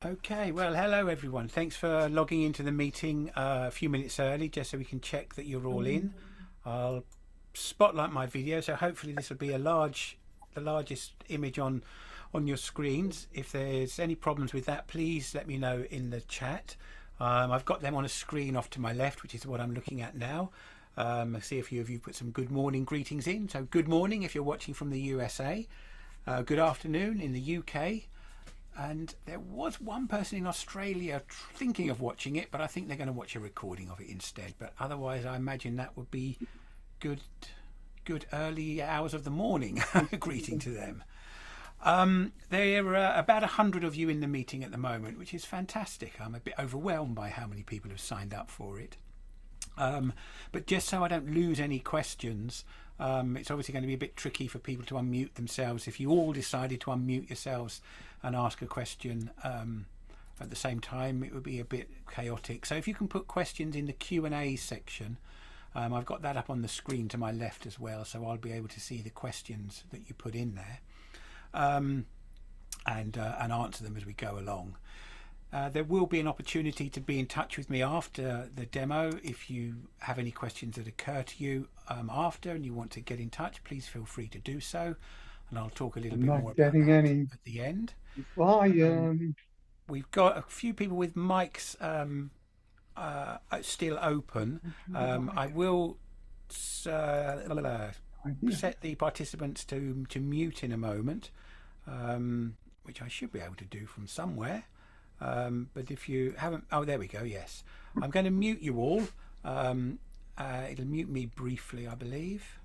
Okay, well, hello everyone. Thanks for logging into the meeting a few minutes early, just so we can check that you're all in. I'll spotlight my video, so hopefully this will be the largest image on your screens. If there's any problems with that, please let me know in the chat. I've got them on a screen off to my left, which is what I'm looking at now. I see a few of you put some good morning greetings in. So good morning if you're watching from the USA. Good afternoon in the UK. And there was one person in Australia thinking of watching it, but I think they're going to watch a recording of it instead. But otherwise, I imagine that would be good early hours of the morning. Greeting to them. There are about 100 of you in the meeting at the moment, which is fantastic. I'm a bit overwhelmed by how many people have signed up for it. But just so I don't lose any questions, it's obviously going to be a bit tricky for people to unmute themselves. If you all decided to unmute yourselves and ask a question at the same time, it would be a bit chaotic. So if you can put questions in the Q&A section, I've got that up on the screen to my left as well, so I'll be able to see the questions that you put in there and answer them as we go along. There will be an opportunity to be in touch with me after the demo. If you have any questions that occur to you after and you want to get in touch, please feel free to do so, and I'll talk a little bit more about that at the end. We've got a few people with mics still open. I will set the participants to mute in a moment, which I should be able to do from somewhere. But if you haven't, oh, there we go. Yes, I'm going to mute you all. It'll mute me briefly, I believe.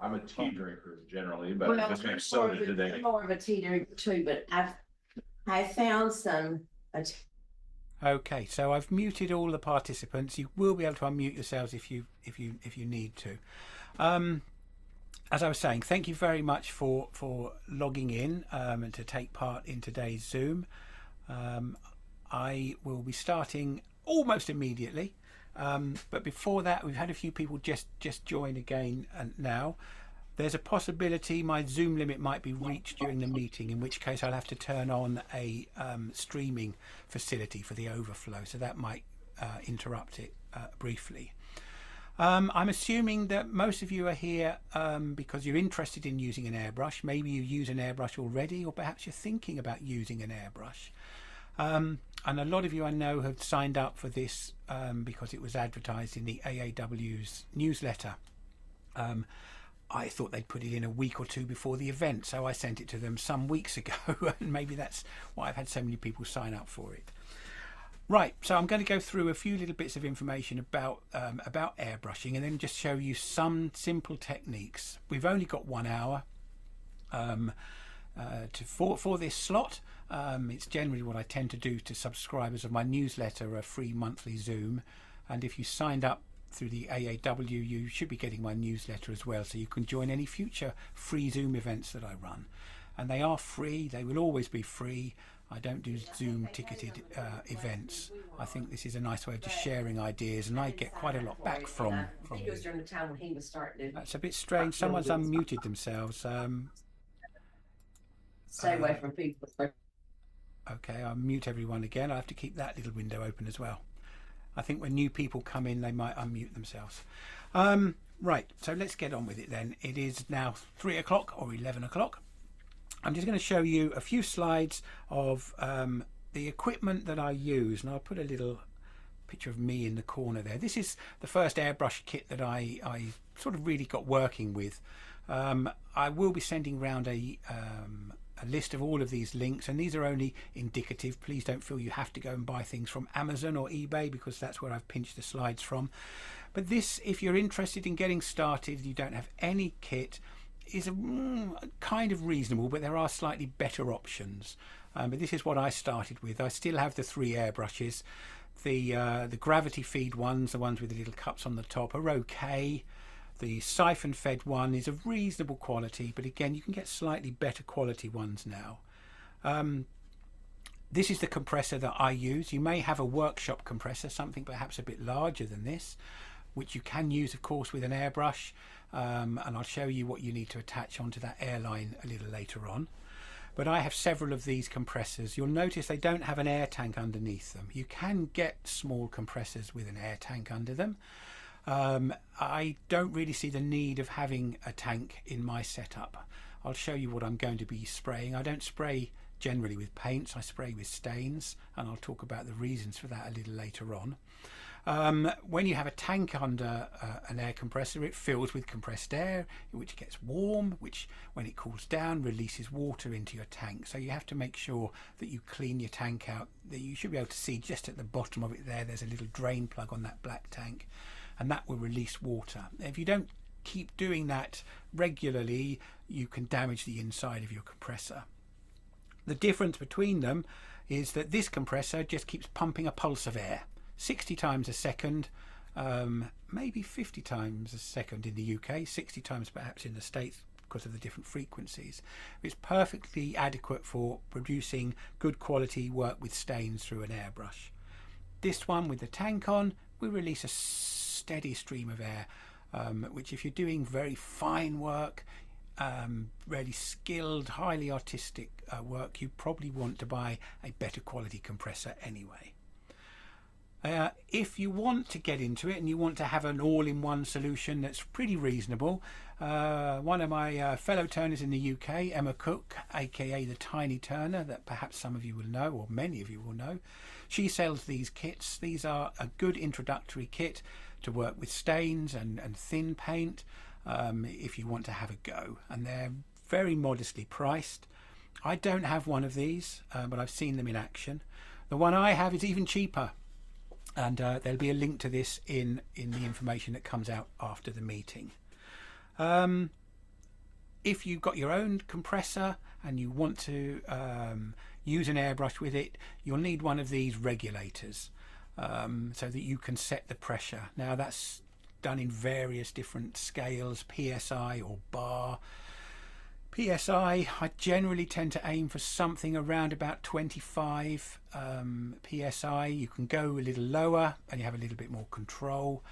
I'm a tea drinker generally, but I just made soda today. I'm more of a tea drinker too, but I found some. Okay, so I've muted all the participants. You will be able to unmute yourselves if you need to. As I was saying, thank you very much for logging in and to take part in today's Zoom. I will be starting almost immediately, but before that, we've had a few people just join again, and now there's a possibility my Zoom limit might be reached during the meeting, in which case I'll have to turn on a streaming facility for the overflow, so that might interrupt it briefly. I'm assuming that most of you are here because you're interested in using an airbrush. Maybe you use an airbrush already, or perhaps you're thinking about using an airbrush. And a lot of you I know have signed up for this because it was advertised in the AAW's newsletter. I thought they'd put it in a week or two before the event, so I sent it to them some weeks ago, and maybe that's why I've had so many people sign up for it. Right, so I'm going to go through a few little bits of information about airbrushing, and then just show you some simple techniques. We've only got 1 hour for this slot. It's generally what I tend to do to subscribers of my newsletter, a free monthly Zoom. And if you signed up through the AAW, you should be getting my newsletter as well, so you can join any future free Zoom events that I run. And they are free, they will always be free. I don't do Zoom ticketed events. I think this is a nice way of just sharing ideas, and I get quite a lot back from It was during the time when he was starting. That's a bit strange. Someone's unmuted themselves. Stay away from people. Okay, I'll mute everyone again. I have to keep that little window open as well. I think when new people come in, they might unmute themselves. Right, so let's get on with it then. It is now 3 o'clock or 11 o'clock. I'm just going to show you a few slides of the equipment that I use, and I'll put a little picture of me in the corner there. This is the first airbrush kit that I sort of really got working with. I will be sending around a list of all of these links, and these are only indicative. Please don't feel you have to go and buy things from Amazon or eBay, because that's where I've pinched the slides from. But this, if you're interested in getting started, you don't have any kit, is kind of reasonable, but there are slightly better options. But this is what I started with. I still have the 3 airbrushes. The gravity feed ones, the ones with the little cups on the top, are okay. The siphon fed one is of reasonable quality, but again, you can get slightly better quality ones now. This is the compressor that I use. You may have a workshop compressor, something perhaps a bit larger than this, which you can use, of course, with an airbrush. And I'll show you what you need to attach onto that airline a little later on. but I have several of these compressors. You'll notice they don't have an air tank underneath them. You can get small compressors with an air tank under them. I don't really see the need of having a tank in my setup. I'll show you what I'm going to be spraying. I don't spray generally with paints, I spray with stains, and I'll talk about the reasons for that a little later on. When you have a tank under an air compressor, it fills with compressed air, which gets warm, which when it cools down releases water into your tank. So you have to make sure that you clean your tank out. You should be able to see just at the bottom of it there's a little drain plug on that black tank, and that will release water. If you don't keep doing that regularly, you can damage the inside of your compressor. The difference between them is that this compressor just keeps pumping a pulse of air 60 times a second, maybe 50 times a second in the UK, 60 times perhaps in the States because of the different frequencies. It's perfectly adequate for producing good quality work with stains through an airbrush. This one with the tank on will release a steady stream of air, which if you're doing very fine work, really skilled, highly artistic work, you probably want to buy a better quality compressor anyway. If you want to get into it and you want to have an all-in-one solution that's pretty reasonable, one of my fellow turners in the UK, Emma Cook, aka the Tiny Turner, that perhaps some of you will know, or many of you will know, she sells these kits. These are a good introductory kit to work with stains and thin paint, if you want to have a go, and they're very modestly priced. I don't have one of these, but I've seen them in action. The one I have is even cheaper, and there'll be a link to this in the information that comes out after the meeting. If you've got your own compressor and you want to use an airbrush with it, you'll need one of these regulators, so that you can set the pressure. Now that's done in various different scales, PSI or bar. PSI, I generally tend to aim for something around about 25 PSI. You can go a little lower and you have a little bit more control.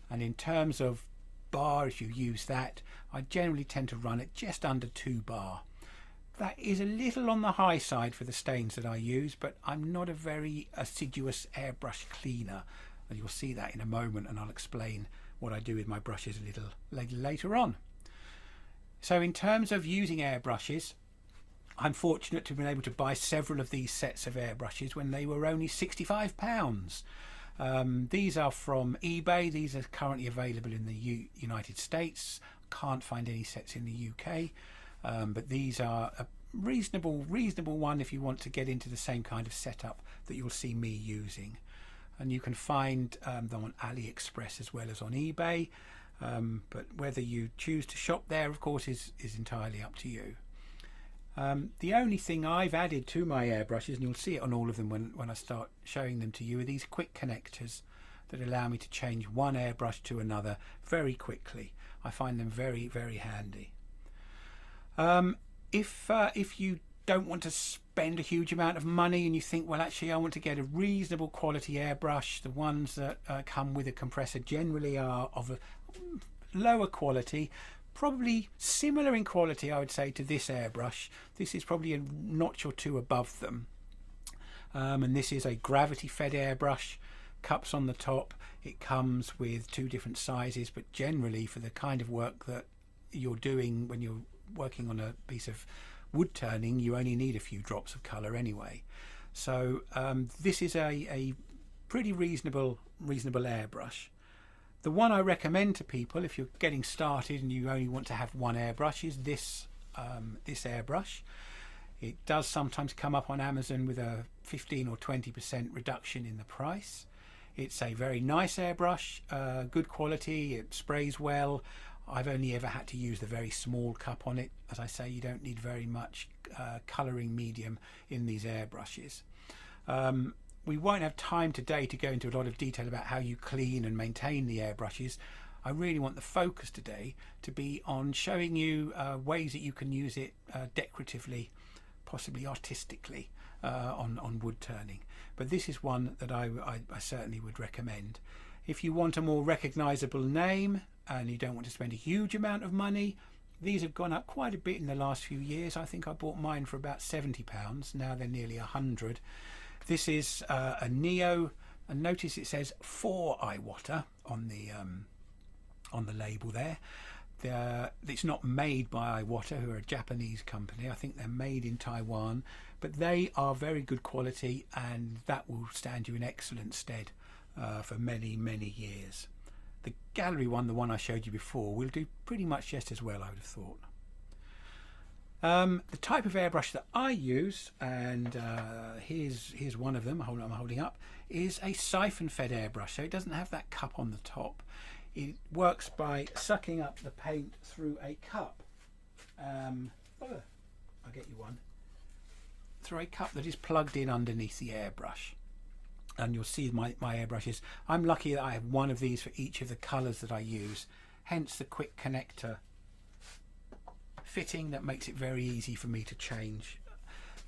And in terms of bar, if you use that, I generally tend to run at just under 2 bar. That is a little on the high side for the stains that I use, but I'm not a very assiduous airbrush cleaner. And you'll see that in a moment, and I'll explain what I do with my brushes a little later on. So in terms of using airbrushes, I'm fortunate to have been able to buy several of these sets of airbrushes when they were only £65. These are from eBay. These are currently available in the United States. Can't find any sets in the UK, but these are a reasonable one if you want to get into the same kind of setup that you'll see me using. And you can find them on AliExpress as well as on eBay, but whether you choose to shop there, of course, is entirely up to you. The only thing I've added to my airbrushes, and you'll see it on all of them when I start showing them to you, are these quick connectors that allow me to change one airbrush to another very quickly. I find them very, very handy. If you don't want to spend a huge amount of money and you think, well, actually I want to get a reasonable quality airbrush, the ones that come with a compressor generally are of a lower quality, probably similar in quality, I would say, to this airbrush. This is probably a notch or two above them, and this is a gravity fed airbrush, cups on the top. It comes with 2 different sizes, but generally for the kind of work that you're doing when you're working on a piece of wood turning, you only need a few drops of colour anyway. So this is a pretty reasonable airbrush. The one I recommend to people if you're getting started and you only want to have one airbrush is this airbrush. It does sometimes come up on Amazon with a 15 or 20% reduction in the price. It's a very nice airbrush, good quality, it sprays well. I've only ever had to use the very small cup on it. As I say, you don't need very much colouring medium in these airbrushes. We won't have time today to go into a lot of detail about how you clean and maintain the airbrushes. I really want the focus today to be on showing you ways that you can use it decoratively, possibly artistically, on wood turning. But this is one that I certainly would recommend. If you want a more recognisable name and you don't want to spend a huge amount of money, These have gone up quite a bit in the last few years. I think I bought mine for about £70. Now they're nearly 100. This is a Neo, and notice it says for Iwata on the label there. It's not made by Iwata, who are a Japanese company. I think they're made in Taiwan, but they are very good quality, and that will stand you in excellent stead for many, many years. The gallery one, the one I showed you before, will do pretty much just as well, I would have thought. The type of airbrush that I use, and here's one of them I'm holding up, is a siphon fed airbrush. So it doesn't have that cup on the top. It works by sucking up the paint through a cup. I'll get you one. Through a cup that is plugged in underneath the airbrush. And you'll see my airbrushes. I'm lucky that I have one of these for each of the colours that I use. Hence the quick connector fitting that makes it very easy for me to change.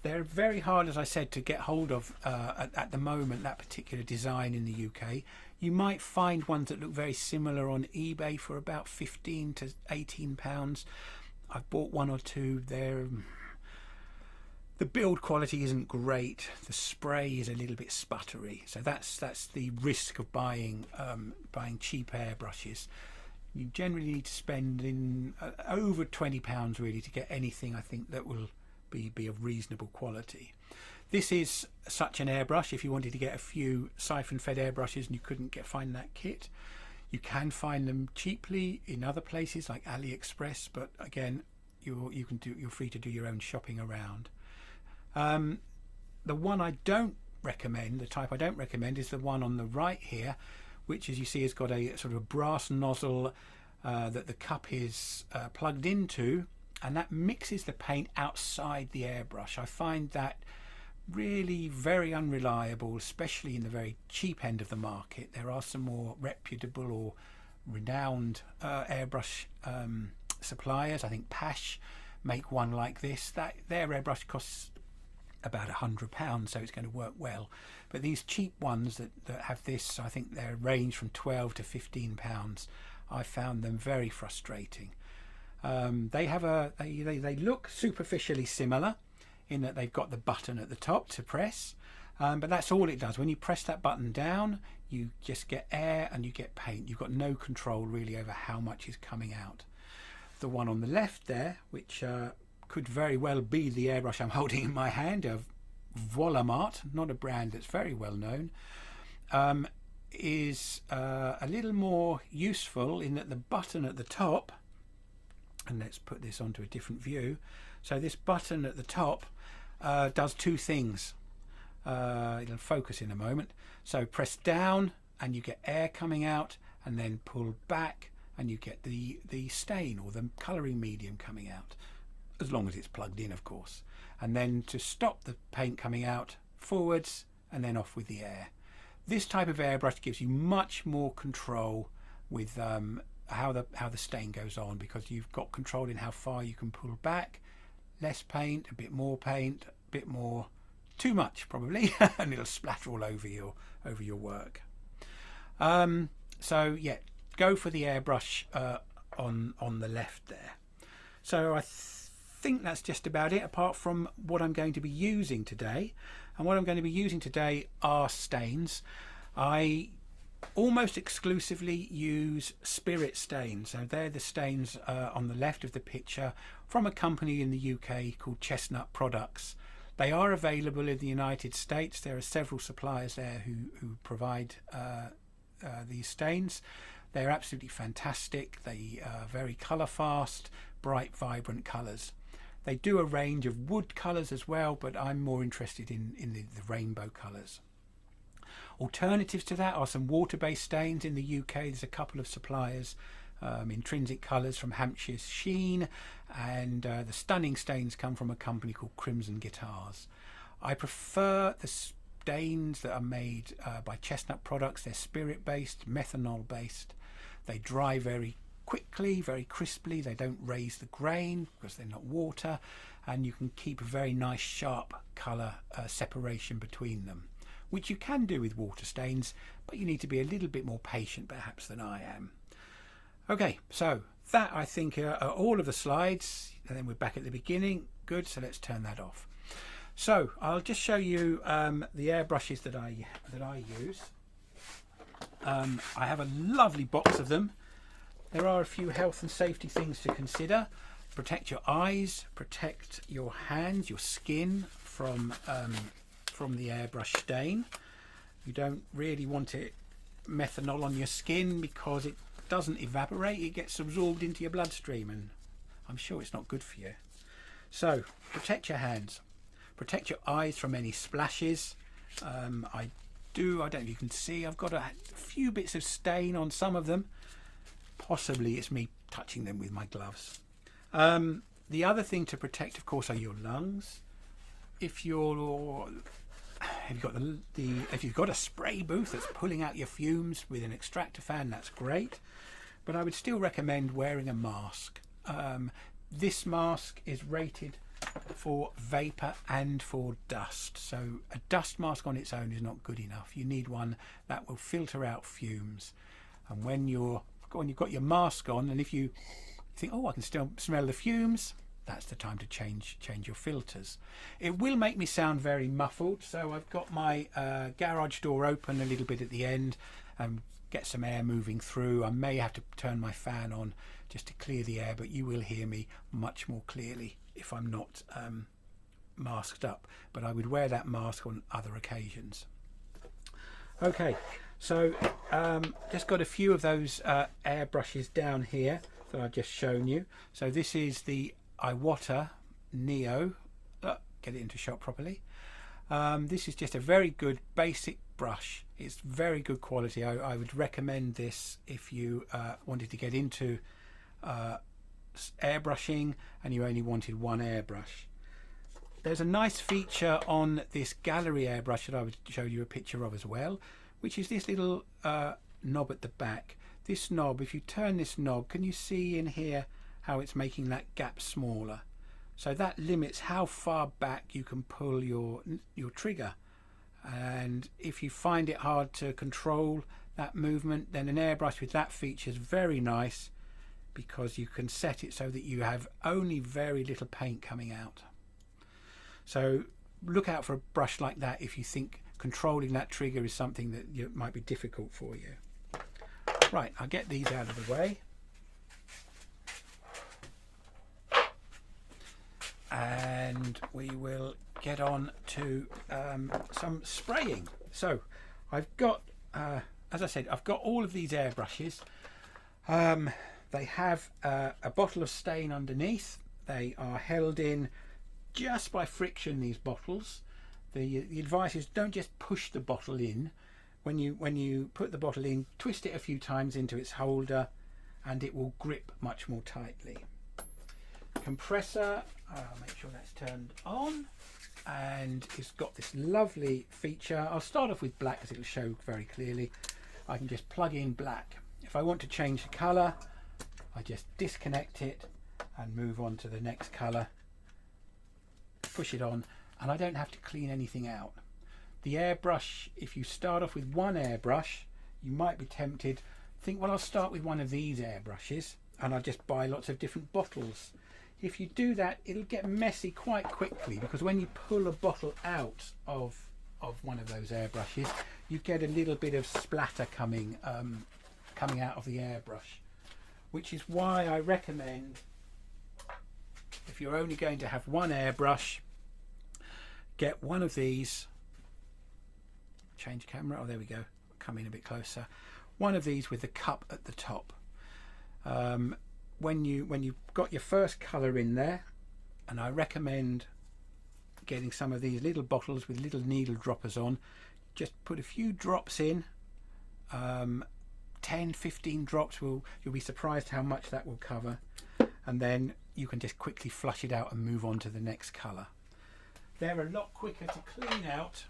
They're very hard, as I said, to get hold of at the moment, that particular design in the UK. You might find ones that look very similar on eBay for about £15 to £18. I've bought one or two. The build quality isn't great. The spray is a little bit sputtery. So that's the risk of buying cheap airbrushes. You generally need to spend in over £20 really to get anything I think that will be of reasonable quality. This is such an airbrush. If you wanted to get a few siphon fed airbrushes and you couldn't find that kit, you can find them cheaply in other places like AliExpress, but again you're free to do your own shopping around. The one I don't recommend, the type I don't recommend, is the one on the right here, which, as you see, has got a sort of brass nozzle that the cup is plugged into, and that mixes the paint outside the airbrush. I find that really very unreliable, especially in the very cheap end of the market. There are some more reputable or renowned airbrush suppliers. I think Pash make one like this. Their airbrush costs about £100, so it's going to work well. But these cheap ones that have this, I think they range from £12 to £15. I found them very frustrating. They look superficially similar in that they've got the button at the top to press, but that's all it does. When you press that button down, you just get air and you get paint. You've got no control really over how much is coming out. The one on the left there, which could very well be the airbrush I'm holding in my hand, of Volamart, not a brand that's very well known, is a little more useful in that the button at the top, and let's put this onto a different view. So this button at the top does two things. It'll focus in a moment. So press down and you get air coming out, and then pull back and you get the stain or the colouring medium coming out, as long as it's plugged in, of course. And then to stop the paint coming out, forwards and then off with the air. This type of airbrush gives you much more control with how the stain goes on, because you've got control in how far you can pull back. Less paint, a bit more paint, a bit more, too much probably, and it'll splatter all over your work. So yeah, go for the airbrush on the left there. So I think that's just about it, apart from what I'm going to be using today. And what I'm going to be using today are stains. I almost exclusively use spirit stains. So they're the stains on the left of the picture from a company in the UK called Chestnut Products. They are available in the United States. There are several suppliers there who provide these stains. They're absolutely fantastic. They are very colour fast, bright, vibrant colours. They do a range of wood colours as well, but I'm more interested in the rainbow colours. Alternatives to that are some water-based stains in the UK. There's a couple of suppliers, Intrinisic Colours from Hampshire's Sheen, and the stunning stains come from a company called Crimson Guitars. I prefer the stains that are made by Chestnut Products. They're spirit-based, methanol-based. They dry very quickly, very crisply. They don't raise the grain because they're not water, and you can keep a very nice sharp colour separation between them, which you can do with water stains, but you need to be a little bit more patient perhaps than I am. Okay, so that I think are all of the slides, and then we're back at the beginning. Good, so let's turn that off. So I'll just show you the airbrushes that I use. I have a lovely box of them. There are a few health and safety things to consider. Protect your eyes, protect your hands, your skin from the airbrush stain. You don't really want it methanol on your skin because it doesn't evaporate, it gets absorbed into your bloodstream, and I'm sure it's not good for you. So protect your hands, protect your eyes from any splashes. I don't know if you can see, I've got a few bits of stain on some of them. Possibly it's me touching them with my gloves. The other thing to protect, of course, are your lungs. If you've got a spray booth that's pulling out your fumes with an extractor fan, that's great, but I would still recommend wearing a mask. This mask is rated for vapor and for dust, so a dust mask on its own is not good enough. You need one that will filter out fumes. And when you've got your mask on, and if you think, oh, I can still smell the fumes, that's the time to change your filters. It will make me sound very muffled, so I've got my garage door open a little bit at the end and get some air moving through. I may have to turn my fan on just to clear the air, but you will hear me much more clearly if I'm not masked up. But I would wear that mask on other occasions. Okay, so just got a few of those airbrushes down here that I've just shown you. So this is the Iwata Neo. Get it into shot properly. This is just a very good basic brush. It's very good quality. I would recommend this if you wanted to get into airbrushing and you only wanted one airbrush. There's a nice feature on this gallery airbrush that I would show you a picture of as well, which is this little knob at the back. This knob, if you turn this knob, can you see in here how it's making that gap smaller? So that limits how far back you can pull your trigger. And if you find it hard to control that movement, then an airbrush with that feature is very nice, because you can set it so that you have only very little paint coming out. So look out for a brush like that if you think controlling that trigger is something that might be difficult for you. Right, I'll get these out of the way. And we will get on to some spraying. So I've got, as I said, I've got all of these airbrushes. They have a bottle of stain underneath. They are held in just by friction, these bottles. The advice is don't just push the bottle in. When you put the bottle in, twist it a few times into its holder and it will grip much more tightly. Compressor, I'll make sure that's turned on, and it's got this lovely feature. I'll start off with black because it'll show very clearly. I can just plug in black. If I want to change the colour, I just disconnect it and move on to the next colour, push it on, and I don't have to clean anything out. The airbrush, if you start off with one airbrush, you might be tempted, think, well, I'll start with one of these airbrushes and I'll just buy lots of different bottles. If you do that, it'll get messy quite quickly, because when you pull a bottle out of one of those airbrushes, you get a little bit of splatter coming out of the airbrush, which is why I recommend, if you're only going to have one airbrush, get one of these. Change camera. Oh, there we go. Come in a bit closer. One of these with the cup at the top. When you've got your first colour in there, and I recommend getting some of these little bottles with little needle droppers on, just put a few drops in, 10-15 drops, you'll be surprised how much that will cover, and then you can just quickly flush it out and move on to the next colour. They're a lot quicker to clean out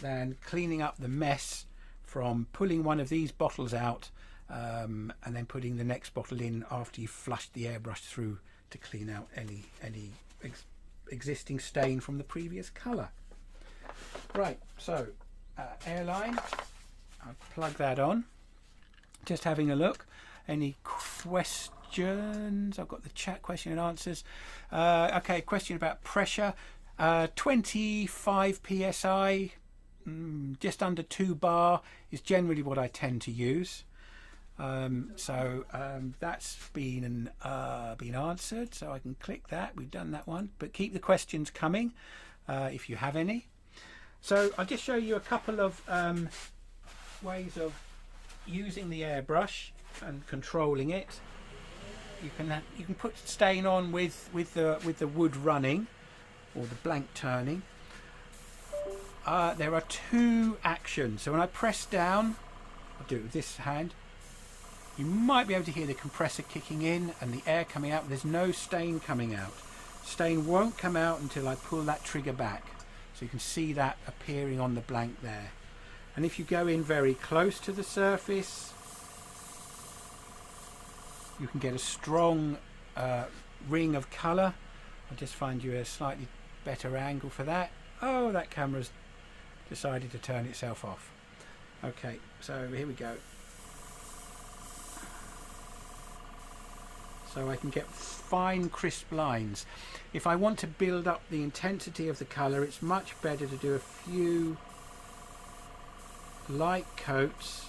than cleaning up the mess from pulling one of these bottles out and then putting the next bottle in after you've flushed the airbrush through to clean out any existing stain from the previous colour. Right, so airline, I'll plug that on. Just having a look. Any questions. I've got the chat question and answers. Okay, question about pressure. 25 psi, just under 2 bar is generally what I tend to use. That's been answered, so I can click that. We've done that one, but keep the questions coming if you have any. So I'll just show you a couple of ways of using the airbrush and controlling it. You can put stain on with the wood running or the blank turning. There are 2 actions. So when I press down, I'll do it with this hand. You might be able to hear the compressor kicking in and the air coming out. There's no stain coming out. Stain won't come out until I pull that trigger back. So you can see that appearing on the blank there. And if you go in very close to the surface, you can get a strong ring of colour. I'll just find you a slightly better angle for that. Oh, that camera's decided to turn itself off. Okay, so here we go. So I can get fine crisp lines. If I want to build up the intensity of the colour, it's much better to do a few light coats,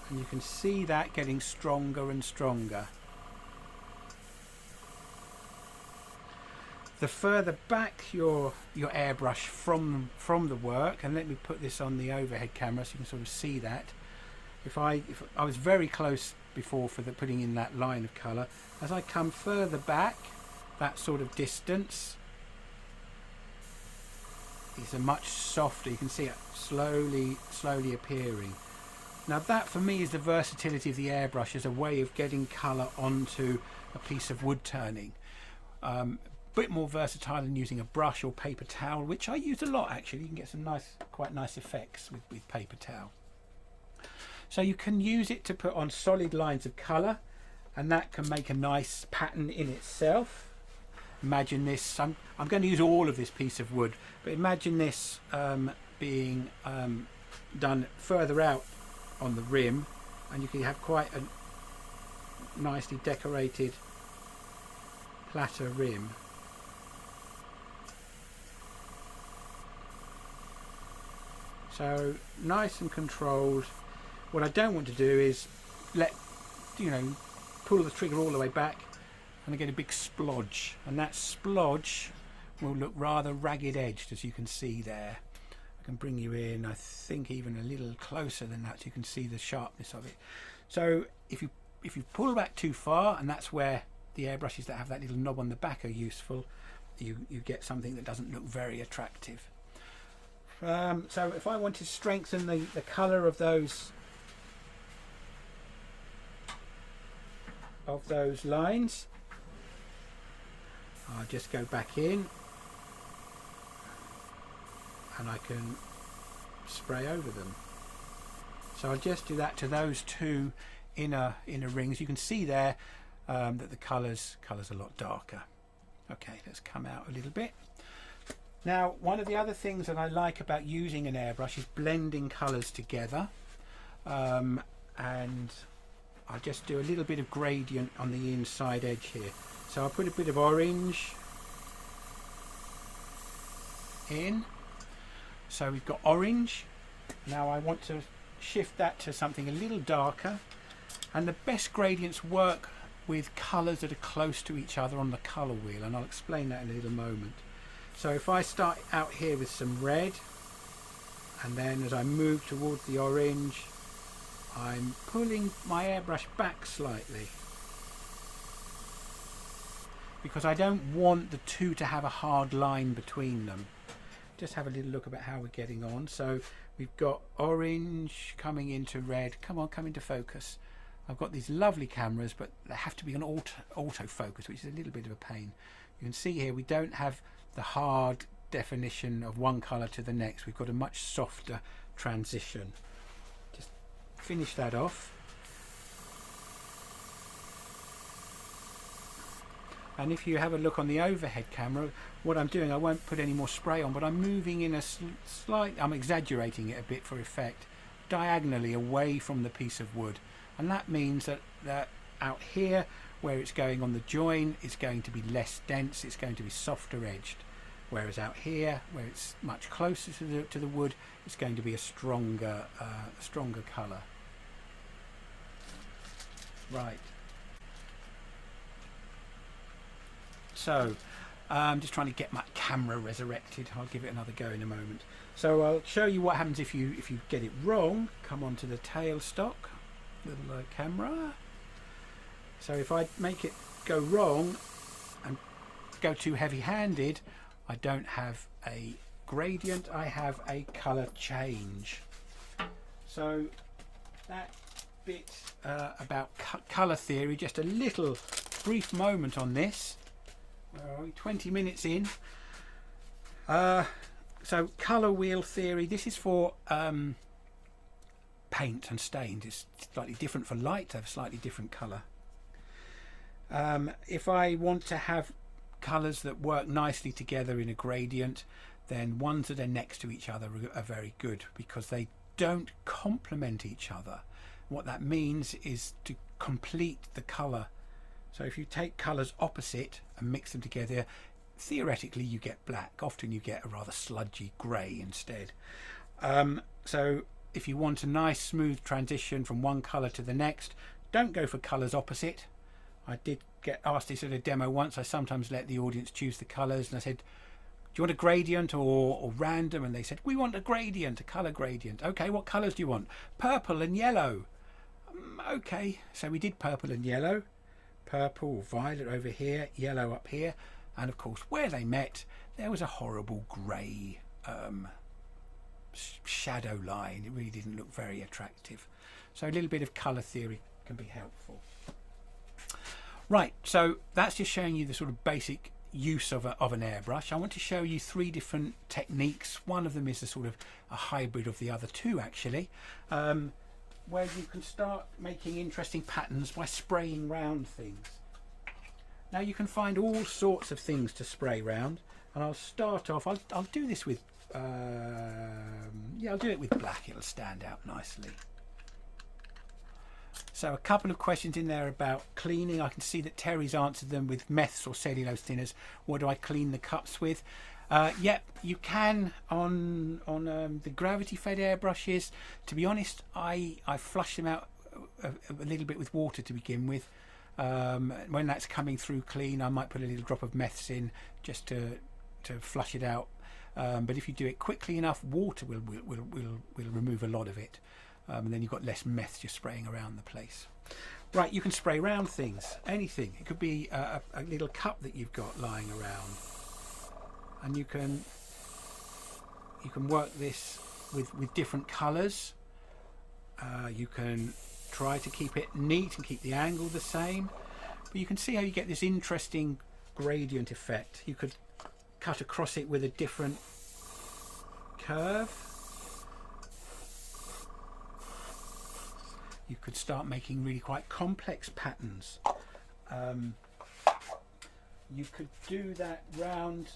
and you can see that getting stronger and stronger. The further back your airbrush from the work, and let me put this on the overhead camera so you can sort of see that. If I was very close before for the putting in that line of colour, as I come further back, that sort of distance is a much softer. You can see it slowly appearing. Now that for me is the versatility of the airbrush as a way of getting colour onto a piece of wood turning. Bit more versatile than using a brush or paper towel, which I use a lot actually. You can get some quite nice effects with paper towel. So you can use it to put on solid lines of colour, and that can make a nice pattern in itself. Imagine this, I'm going to use all of this piece of wood, but imagine this being done further out on the rim, and you can have quite a nicely decorated platter rim. So nice and controlled. What I don't want to do is pull the trigger all the way back and I get a big splodge, and that splodge will look rather ragged edged, as you can see there. I can bring you in, I think even a little closer than that so you can see the sharpness of it. So if you pull back too far, and that's where the airbrushes that have that little knob on the back are useful, you get something that doesn't look very attractive. So if I want to strengthen the colour of those lines, I'll just go back in and I can spray over them. So I'll just do that to those 2 inner rings. You can see there that the colour's a lot darker. Okay, let's come out a little bit. Now, one of the other things that I like about using an airbrush is blending colours together, and I'll just do a little bit of gradient on the inside edge here. So I'll put a bit of orange in. So we've got orange. Now I want to shift that to something a little darker, and the best gradients work with colours that are close to each other on the colour wheel, and I'll explain that in a little moment. So if I start out here with some red, and then as I move towards the orange, I'm pulling my airbrush back slightly because I don't want the 2 to have a hard line between them. Just have a little look about how we're getting on. So we've got orange coming into red. Come on, come into focus. I've got these lovely cameras, but they have to be on autofocus, which is a little bit of a pain. You can see here we don't have the hard definition of one colour to the next. We've got a much softer transition. Just finish that off. And if you have a look on the overhead camera, what I'm doing, I won't put any more spray on, but I'm moving in a slight, I'm exaggerating it a bit for effect, diagonally away from the piece of wood. And that means that out here where it's going on the join is going to be less dense, it's going to be softer edged, whereas out here where it's much closer to the wood, it's going to be a stronger colour. Right, so I'm just trying to get my camera resurrected. I'll give it another go in a moment. So I'll show you what happens if you get it wrong. Come on to the tailstock, little camera. So if I make it go wrong and go too heavy-handed, I don't have a gradient, I have a colour change. So that bit about colour theory, just a little brief moment on this. Where are we? 20 minutes in. So colour wheel theory, this is for paint and stains. It's slightly different for light, they have a slightly different colour. If I want to have colours that work nicely together in a gradient, then ones that are next to each other are very good because they don't complement each other. What that means is to complete the colour. So if you take colours opposite and mix them together, theoretically you get black. Often you get a rather sludgy grey instead. So if you want a nice smooth transition from one colour to the next, don't go for colours opposite. I did get asked this at a demo once. I sometimes let the audience choose the colours, and I said, do you want a gradient or random? And they said, we want a gradient, a colour gradient. Okay, what colours do you want? Purple and yellow. Okay, so we did purple and yellow. Purple or violet over here, yellow up here, and of course where they met there was a horrible grey shadow line. It really didn't look very attractive. So a little bit of colour theory can be helpful. Right, so that's just showing you the sort of basic use of an airbrush. I want to show you 3 different techniques. One of them is a sort of a hybrid of the other 2 actually, where you can start making interesting patterns by spraying round things. Now you can find all sorts of things to spray round, and I'll start off, I'll do this with yeah, I'll do it with black, it'll stand out nicely. So a couple of questions in there about cleaning. I can see that Terry's answered them with meths or cellulose thinners. What do I clean the cups with? Yep, you can on the gravity fed airbrushes. To be honest, I flush them out a little bit with water to begin with. When that's coming through clean, I might put a little drop of meths in just to flush it out. But if you do it quickly enough, water will remove a lot of it. And then you've got less meths you're spraying around the place. Right, you can spray round things, anything. It could be a little cup that you've got lying around, and you can work this with different colours. You can try to keep it neat and keep the angle the same, but you can see how you get this interesting gradient effect. You could cut across it with a different curve. You could start making really quite complex patterns. You could do that round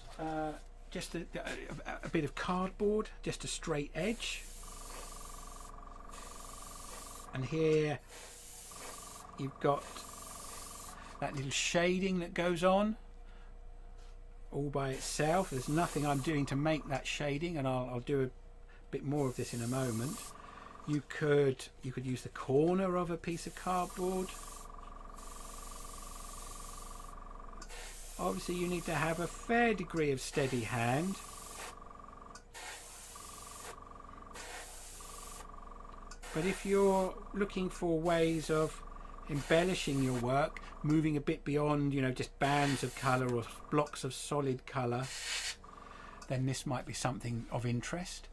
just a bit of cardboard, just a straight edge. And here you've got that little shading that goes on all by itself. There's nothing I'm doing to make that shading, and I'll do a bit more of this in a moment. You could use the corner of a piece of cardboard. Obviously you need to have a fair degree of steady hand. But if you're looking for ways of embellishing your work, moving a bit beyond, you know, just bands of colour or blocks of solid colour, then this might be something of interest.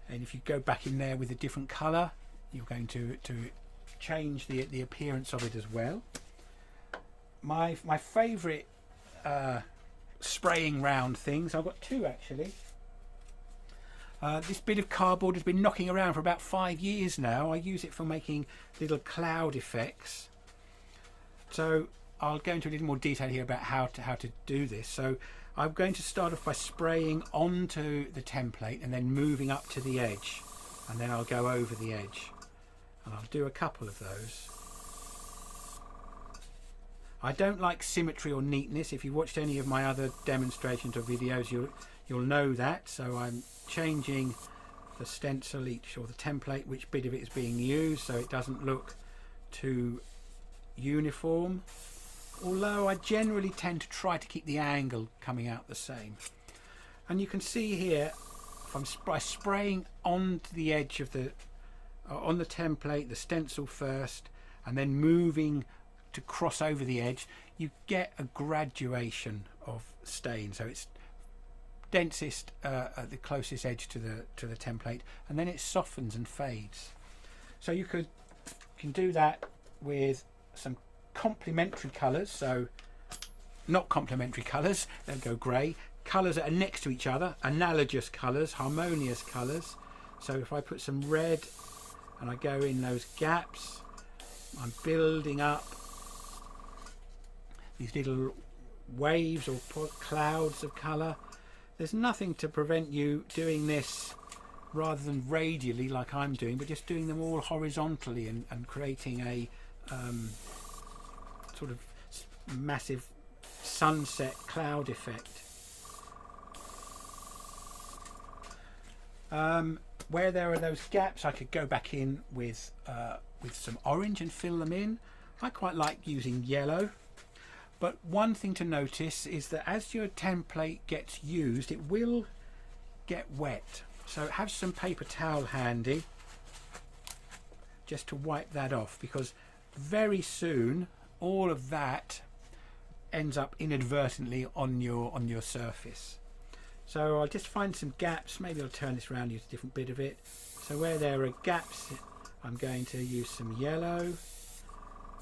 And if you go back in there with a different colour, you're going to change the appearance of it as well. My favourite spraying round things, I've got 2 actually. This bit of cardboard has been knocking around for about 5 years now. I use it for making little cloud effects. So I'll go into a little more detail here about how to do this. So I'm going to start off by spraying onto the template and then moving up to the edge, and then I'll go over the edge, and I'll do a couple of those. I don't like symmetry or neatness. If you watched any of my other demonstrations or videos, you'll know that. So I'm changing the stencil each, or the template, which bit of it is being used, so it doesn't look too uniform. Although I generally tend to try to keep the angle coming out the same. And you can see here, by spraying onto the edge of the on the template, the stencil first, and then moving to cross over the edge, you get a graduation of stain. So it's densest at the closest edge to the template, and then it softens and fades. So you can do that with some complementary colours. So not complementary colours, they'll go grey. Colours that are next to each other, analogous colours, harmonious colours. So if I put some red and I go in those gaps, I'm building up these little waves or clouds of colour. There's nothing to prevent you doing this rather than radially like I'm doing, but just doing them all horizontally and creating a sort of massive sunset cloud effect. Where there are those gaps, I could go back in with some orange and fill them in. I quite like using yellow. But one thing to notice is that as your template gets used, it will get wet. So have some paper towel handy just to wipe that off, because very soon all of that ends up inadvertently on your surface. So I'll just find some gaps. Maybe I'll turn this around, use a different bit of it. So where there are gaps, I'm going to use some yellow.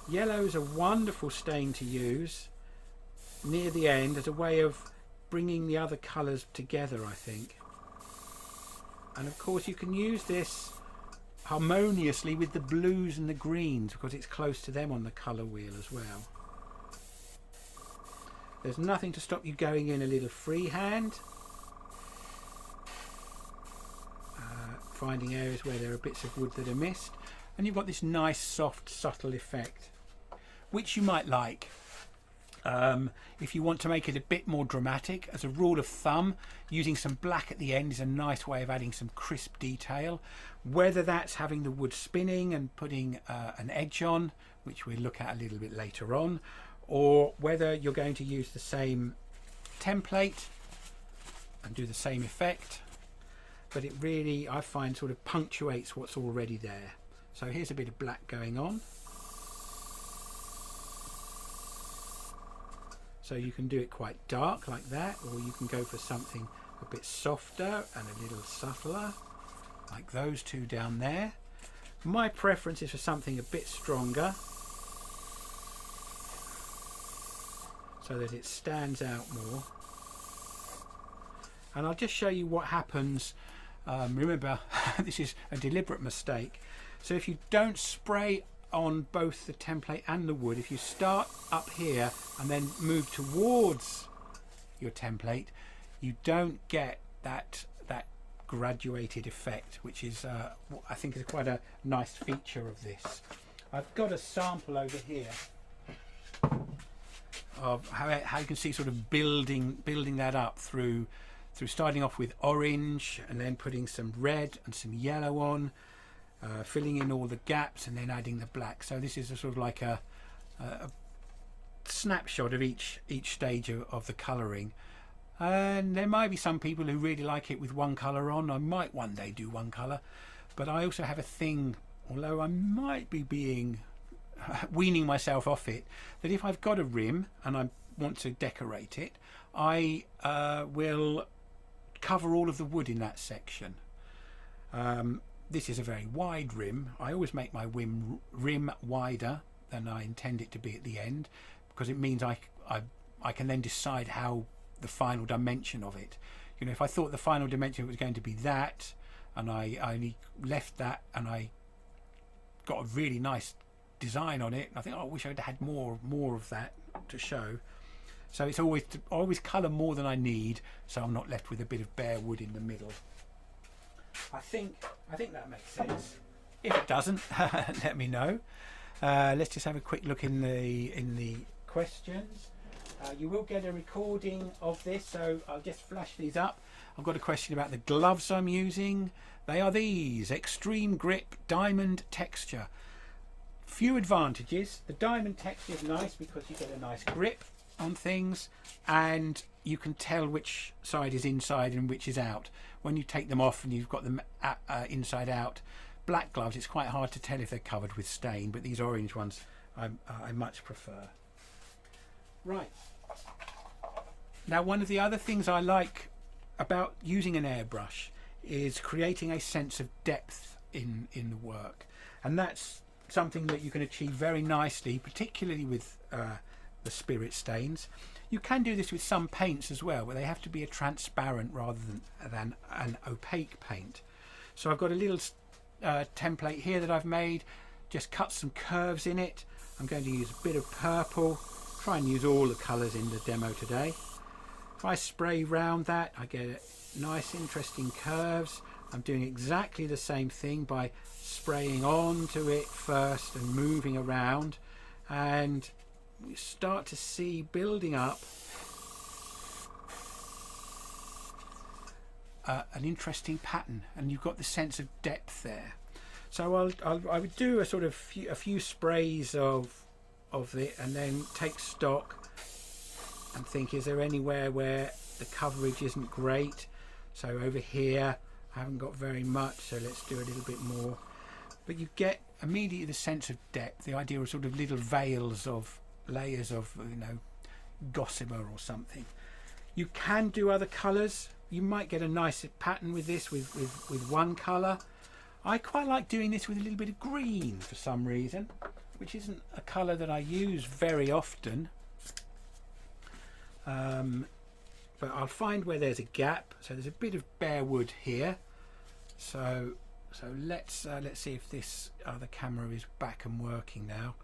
Yellow is a wonderful stain to use near the end as a way of bringing the other colours together, I think. And of course you can use this harmoniously with the blues and the greens, because it's close to them on the colour wheel as well. There's nothing to stop you going in a little freehand, finding areas where there are bits of wood that are missed, and you've got this nice soft subtle effect which you might like. If you want to make it a bit more dramatic, as a rule of thumb, using some black at the end is a nice way of adding some crisp detail, whether that's having the wood spinning and putting an edge on, which we'll look at a little bit later on, or whether you're going to use the same template and do the same effect. But it really, I find, sort of punctuates what's already there. So here's a bit of black going on. So you can do it quite dark like that, or you can go for something a bit softer and a little subtler, like those two down there. My preference is for something a bit stronger, so that it stands out more. And I'll just show you what happens. Remember, this is a deliberate mistake. So if you don't spray on both the template and the wood, if you start up here and then move towards your template, you don't get that graduated effect, which is I think is quite a nice feature of this. I've got a sample over here of how you can see sort of building that up through starting off with orange and then putting some red and some yellow on, filling in all the gaps and then adding the black. So this is a sort of like a snapshot of each stage of the colouring. And there might be some people who really like it with one colour on. I might one day do one colour, but I also have a thing, although I might be weaning myself off it, that if I've got a rim and I want to decorate it, I will cover all of the wood in that section. This is a very wide rim. I always make my rim wider than I intend it to be at the end, because it means I can then decide how the final dimension of it. You know, if I thought the final dimension was going to be that, and I only left that and I got a really nice design on it, I think, oh, I wish I'd had more of that to show. So it's always colour more than I need, so I'm not left with a bit of bare wood in the middle. I think that makes sense. If it doesn't, let me know. Let's just have a quick look in the questions. You will get a recording of this, so I'll just flash these up. I've got a question about the gloves I'm using. They are these, extreme grip diamond texture. Few advantages. The diamond texture is nice because you get a nice grip on things, and you can tell which side is inside and which is out. When you take them off and you've got them inside out, black gloves, it's quite hard to tell if they're covered with stain, but these orange ones I much prefer. Right. Now, one of the other things I like about using an airbrush is creating a sense of depth in the work, and that's something that you can achieve very nicely, particularly with the spirit stains. You can do this with some paints as well, but they have to be a transparent rather than an opaque paint. So I've got a little template here that I've made, just cut some curves in it. I'm going to use a bit of purple, try and use all the colours in the demo today. If I spray round that, I get nice interesting curves. I'm doing exactly the same thing by spraying onto it first and moving around, and we start to see building up an interesting pattern, and you've got the sense of depth there. So I would do a sort of a few sprays of it, and then take stock and think, is there anywhere where the coverage isn't great? So over here I haven't got very much, so let's do a little bit more. But you get immediately the sense of depth, the idea of sort of little veils of layers of, you know, gossamer or something. You can do other colours. You might get a nicer pattern with this with one colour. I quite like doing this with a little bit of green for some reason, which isn't a colour that I use very often. But I'll find where there's a gap. So there's a bit of bare wood here. So let's see if this other camera is back and working now.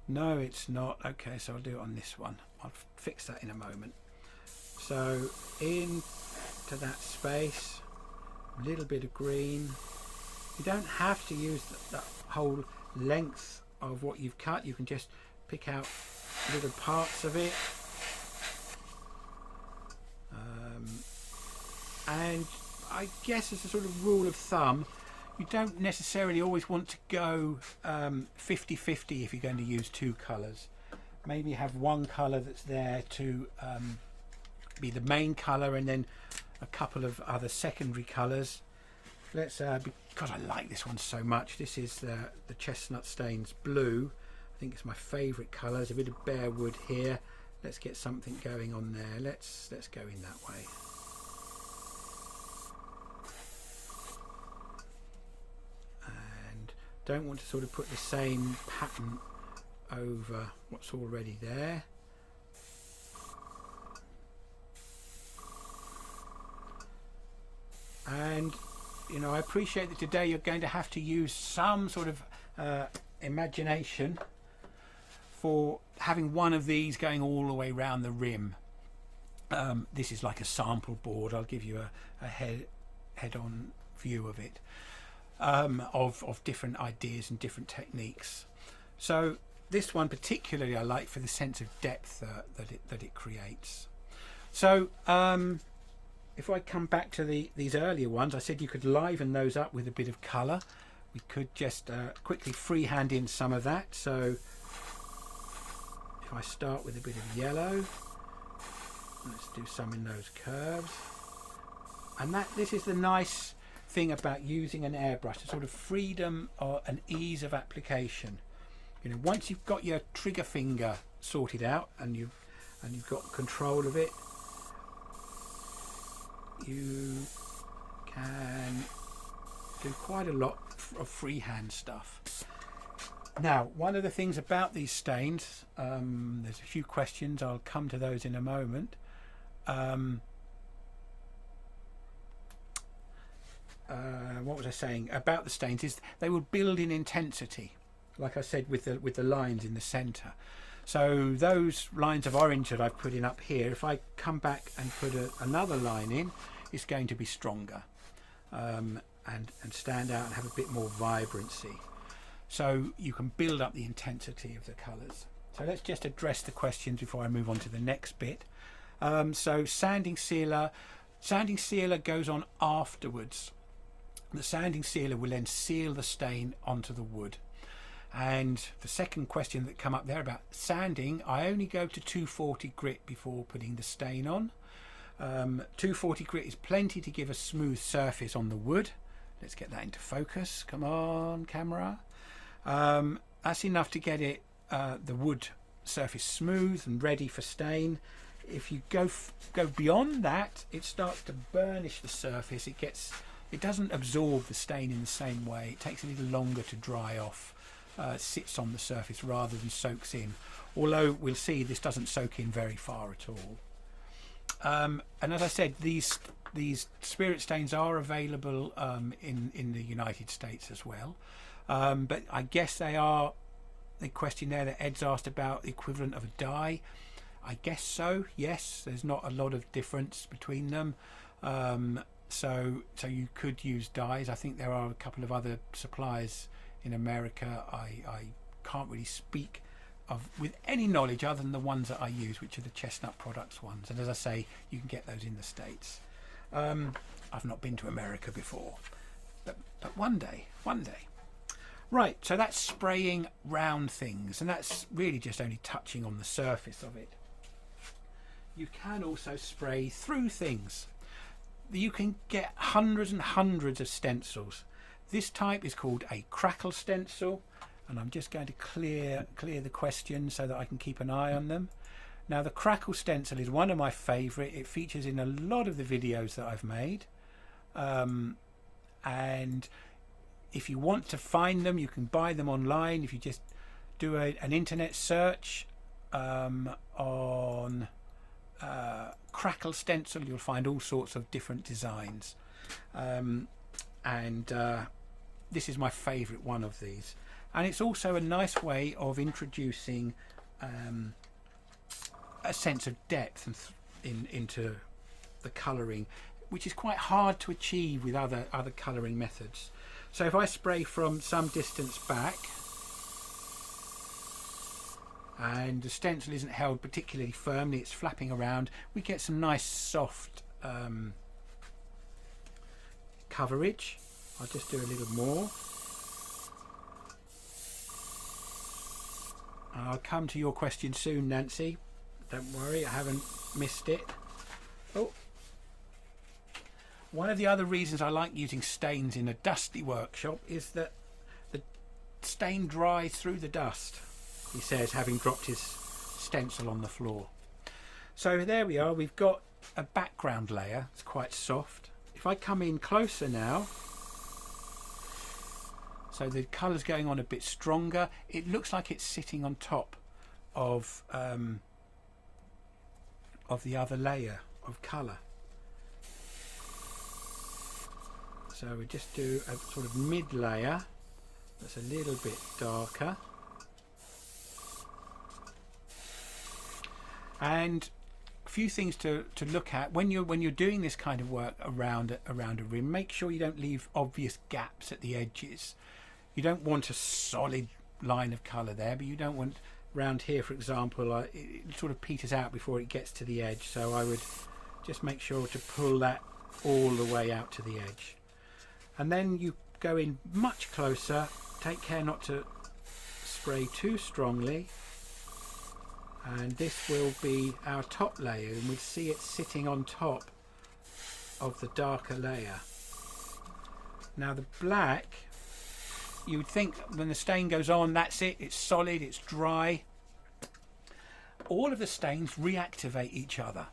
No, it's not. Okay, so I'll do it on this one. I'll fix that in a moment. So into that space, a little bit of green. You don't have to use the whole length of what you've cut. You can just pick out little parts of it. And I guess as a sort of rule of thumb, you don't necessarily always want to go 50-50 if you're going to use two colours. Maybe have one colour that's there to be the main colour, and then a couple of other secondary colours. Let's because I like this one so much. This is the Chestnut Stains Blue. I think it's my favourite colour. There's a bit of bare wood here. Let's get something going on there. Let's go in that way. And don't want to sort of put the same pattern over what's already there. And you know, I appreciate that today you're going to have to use some sort of imagination for having one of these going all the way around the rim. This is like a sample board. I'll give you a head-on view of it, of different ideas and different techniques. So this one particularly I like for the sense of depth that it creates. So if I come back to these earlier ones, I said you could liven those up with a bit of colour. We could just quickly freehand in some of that. So if I start with a bit of yellow, let's do some in those curves. And this is the nice thing about using an airbrush, the sort of freedom and ease of application. You know, once you've got your trigger finger sorted out and you've got control of it, you can do quite a lot of freehand stuff. Now, one of the things about these stains, there's a few questions, I'll come to those in a moment. What was I saying about the stains is they will build in intensity, like I said, with the lines in the center. So those lines of orange that I've put in up here, if I come back and put another line in, it's going to be stronger and stand out and have a bit more vibrancy. So you can build up the intensity of the colours. So let's just address the questions before I move on to the next bit. So sanding sealer goes on afterwards. The sanding sealer will then seal the stain onto the wood. And the second question that come up there about sanding, I only go to 240 grit before putting the stain on. 240 grit is plenty to give a smooth surface on the wood. Let's get that into focus. Come on, camera. That's enough to get it the wood surface smooth and ready for stain. If you go beyond that, it starts to burnish the surface. It doesn't absorb the stain in the same way. It takes a little longer to dry off. Sits on the surface rather than soaks in, although we'll see this doesn't soak in very far at all. And as I said, these spirit stains are available in the United States as well, but I guess they are the question there that Ed's asked about, the equivalent of a dye. I guess so, yes. There's not a lot of difference between them, so you could use dyes. I think there are a couple of other suppliers in America. I can't really speak of with any knowledge other than the ones that I use, which are the Chestnut Products ones, and as I say, you can get those in the States. I've not been to America before, but one day. Right, so that's spraying round things, and that's really just only touching on the surface of it. You can also spray through things. You can get hundreds and hundreds of stencils. This type is called a crackle stencil, and I'm just going to clear the questions so that I can keep an eye on them. Now, the crackle stencil is one of my favourite. It features in a lot of the videos that I've made, and if you want to find them, you can buy them online. If you just do an internet search on crackle stencil, you'll find all sorts of different designs, and this is my favourite one of these. And it's also a nice way of introducing a sense of depth into the colouring, which is quite hard to achieve with other colouring methods. So if I spray from some distance back and the stencil isn't held particularly firmly, it's flapping around, we get some nice soft coverage. I'll just do a little more. I'll come to your question soon, Nancy. Don't worry, I haven't missed it. Oh, one of the other reasons I like using stains in a dusty workshop is that the stain dries through the dust, he says, having dropped his stencil on the floor. So there we are, we've got a background layer. It's quite soft. If I come in closer now, so the colour's going on a bit stronger, it looks like it's sitting on top of the other layer of colour. So we just do a sort of mid layer that's a little bit darker, and a few things to look at when you're doing this kind of work around a rim. Make sure you don't leave obvious gaps at the edges. You don't want a solid line of colour there, but you don't want round here, for example, it sort of peters out before it gets to the edge, so I would just make sure to pull that all the way out to the edge. And then you go in much closer, take care not to spray too strongly, and this will be our top layer, and we'll see it sitting on top of the darker layer. Now the black, you would think when the stain goes on, that's it, it's solid, it's dry. All of the stains reactivate each other,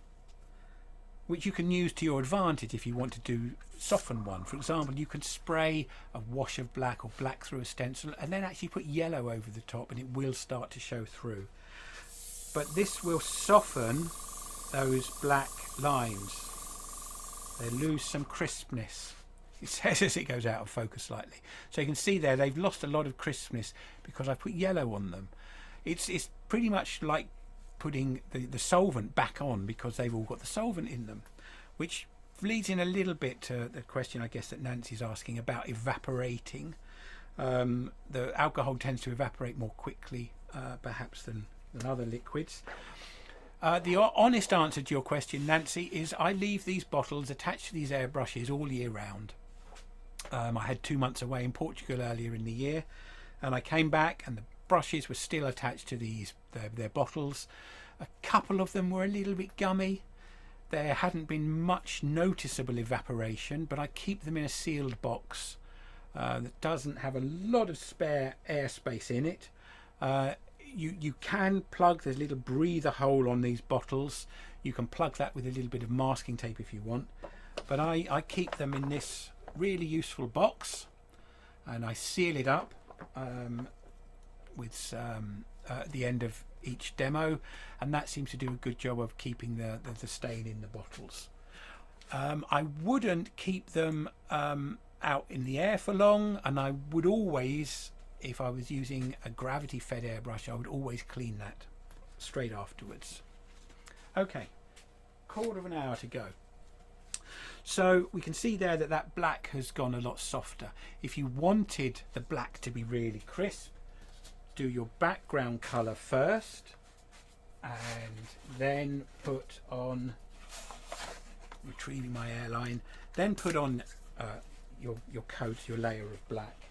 which you can use to your advantage if you want to soften one. For example, you can spray a wash of black or black through a stencil and then actually put yellow over the top, and it will start to show through. But this will soften those black lines. They lose some crispness, it says as it goes out of focus slightly. So you can see there they've lost a lot of crispness because I put yellow on them. It's pretty much like putting the solvent back on, because they've all got the solvent in them, which leads in a little bit to the question I guess that Nancy's asking about evaporating. The alcohol tends to evaporate more quickly perhaps than and other liquids. The honest answer to your question, Nancy, is I leave these bottles attached to these airbrushes all year round. I had 2 months away in Portugal earlier in the year, and I came back and the brushes were still attached to their bottles. A couple of them were a little bit gummy. There hadn't been much noticeable evaporation, but I keep them in a sealed box that doesn't have a lot of spare airspace in it. You can plug, there's a little breather hole on these bottles. You can plug that with a little bit of masking tape if you want. But I keep them in this really useful box, and I seal it up with at the end of each demo, and that seems to do a good job of keeping the stain in the bottles. I wouldn't keep them out in the air for long, and I would always, if I was using a gravity fed airbrush, I would always clean that straight afterwards. Okay, 1/4 hour to go. So we can see there that that black has gone a lot softer. If you wanted the black to be really crisp, do your background colour first and then put on, retrieving my airline, then put on your coat, your layer of black.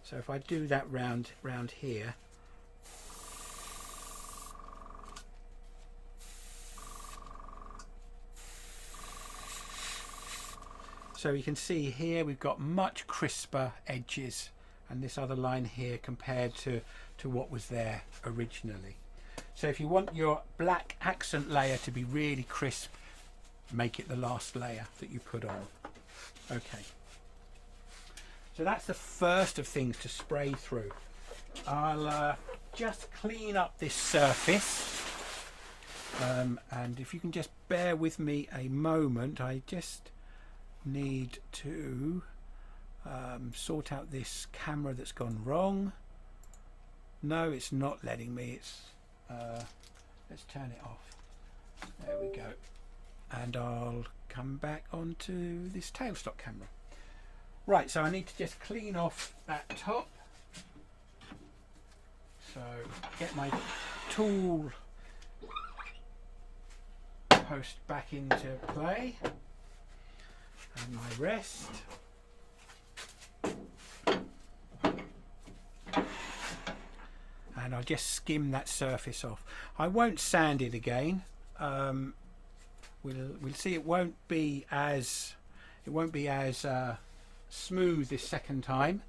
So if I do that round here, so you can see here we've got much crisper edges, and this other line here compared to what was there originally. So if you want your black accent layer to be really crisp, make it the last layer that you put on. Okay, so that's the first of things to spray through. I'll just clean up this surface, and if you can just bear with me a moment, I just need to sort out this camera that's gone wrong. No, it's not letting me. It's let's turn it off. There we go. And I'll come back onto this tailstock camera. Right, so I need to just clean off that top. So get my tool post back into play and my rest. And I'll just skim that surface off. I won't sand it again. We'll see. It won't be as smooth this second time.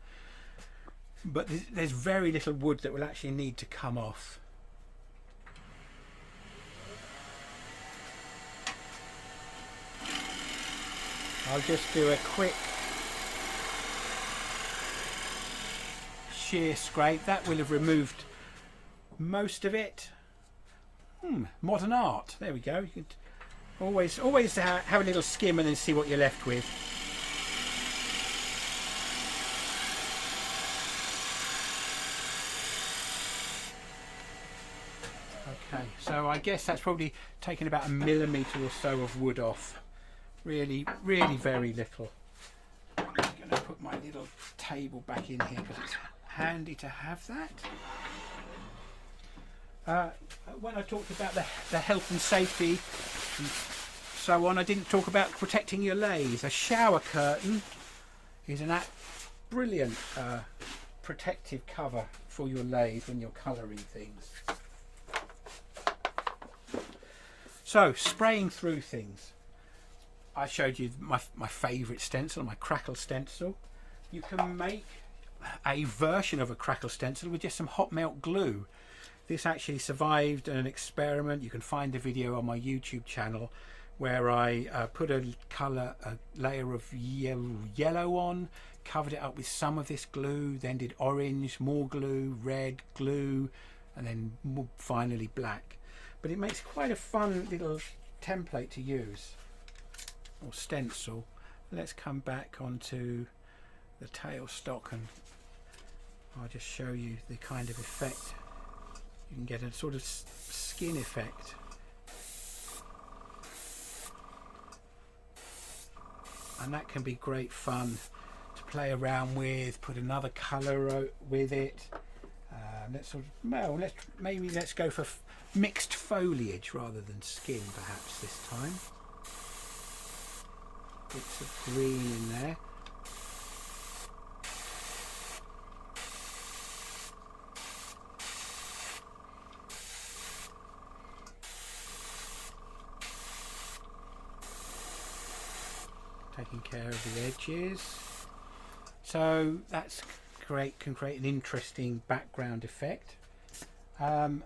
But there's very little wood that will actually need to come off. I'll just do a quick shear scrape. That will have removed most of it. Modern art. There we go. You could always have a little skim and then see what you're left with. Okay, so I guess that's probably taken about 1 millimetre or so of wood off. Really, really very little. I'm going to put my little table back in here because it's handy to have that. When I talked about the health and safety and so on, I didn't talk about protecting your lathe. A shower curtain is a brilliant protective cover for your lathe when you're colouring things. So, spraying through things. I showed you my favourite stencil, my crackle stencil. You can make a version of a crackle stencil with just some hot melt glue. This actually survived an experiment. You can find the video on my YouTube channel where I put a layer of yellow on, covered it up with some of this glue, then did orange, more glue, red, glue, and then finally black. But it makes quite a fun little template to use, or stencil. Let's come back onto the tailstock and I'll just show you the kind of effect. You can get a sort of skin effect. And that can be great fun to play around with, put another colour with it. Let's go for mixed foliage rather than skin perhaps this time. Bits of green in there. Taking care of the edges. So that's great, can create an interesting background effect. If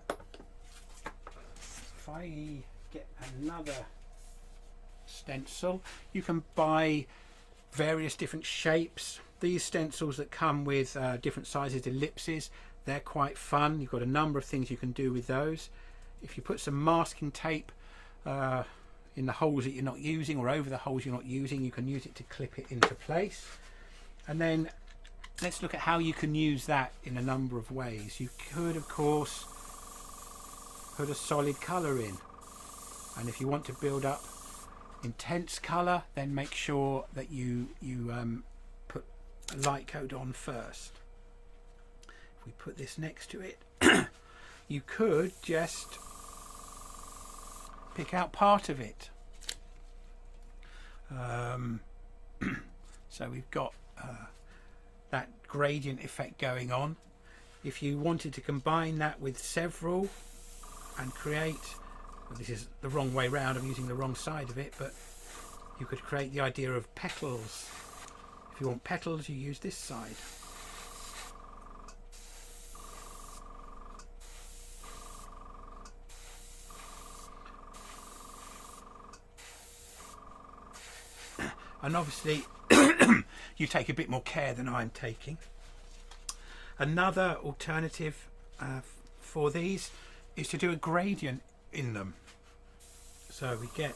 I get another stencil, you can buy various different shapes. These stencils that come with different sizes ellipses, they're quite fun. You've got a number of things you can do with those. If you put some masking tape in the holes that you're not using, or over the holes you're not using, you can use it to clip it into place. And then let's look at how you can use that in a number of ways. You could, of course, put a solid colour in, and if you want to build up intense colour, then make sure that you put a light coat on first. If we put this next to it, you could just pick out part of it. So we've got that gradient effect going on. If you wanted to combine that with several and create, well, this is the wrong way round, I'm using the wrong side of it, but you could create the idea of petals. If you want petals, you use this side. And obviously you take a bit more care than I'm taking. Another alternative for these is to do a gradient in them. So we get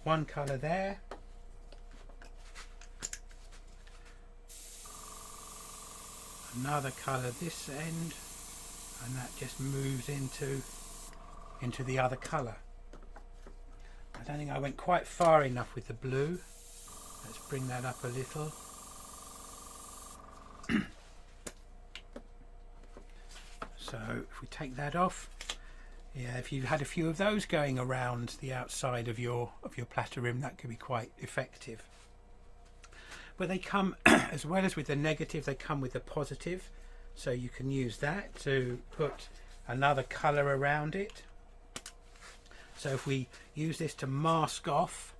one colour there, another colour this end, and that just moves into the other colour. I don't think I went quite far enough with the blue. Let's bring that up a little. So if we take that off, yeah, if you had a few of those going around the outside of your platter rim, that could be quite effective. But they come, as well as with the negative, they come with the positive, so you can use that to put another colour around it. So if we use this to mask off,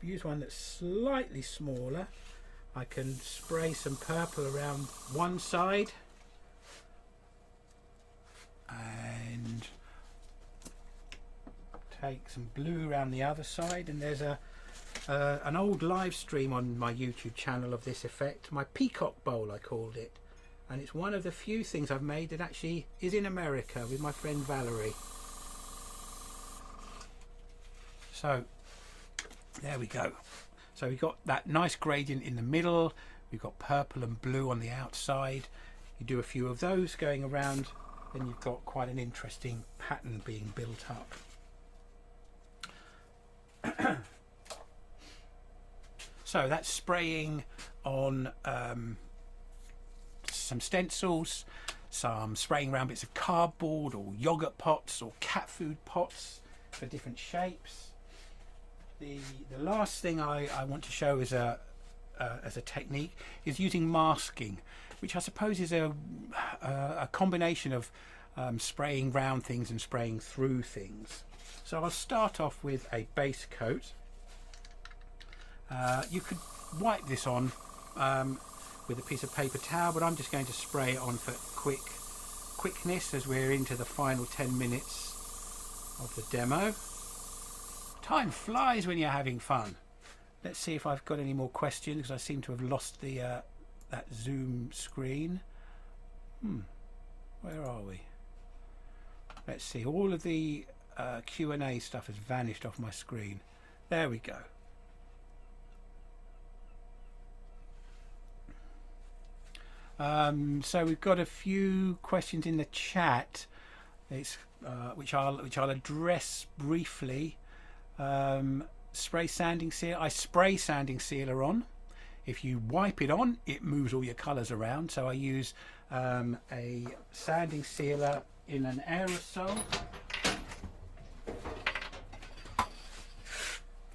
use one that's slightly smaller, I can spray some purple around one side and take some blue around the other side. And there's an old live stream on my YouTube channel of this effect, my peacock bowl I called it, and it's one of the few things I've made that actually is in America with my friend Valerie. So there we go. So we've got that nice gradient in the middle, we've got purple and blue on the outside. You do a few of those going around, then you've got quite an interesting pattern being built up. So that's spraying on some stencils, some spraying around bits of cardboard or yogurt pots or cat food pots for different shapes. The last thing I want to show as a technique is using masking, which I suppose is a combination of spraying round things and spraying through things. So I'll start off with a base coat. You could wipe this on with a piece of paper towel, but I'm just going to spray it on for quickness as we're into the final 10 minutes of the demo. Time flies when you're having fun. Let's see if I've got any more questions, because I seem to have lost the that Zoom screen. Where are we? Let's see, all of the Q&A stuff has vanished off my screen. There we go. So we've got a few questions in the chat, which I'll address briefly. Spray sanding seal. I spray sanding sealer on. If you wipe it on, it moves all your colours around. So I use a sanding sealer in an aerosol.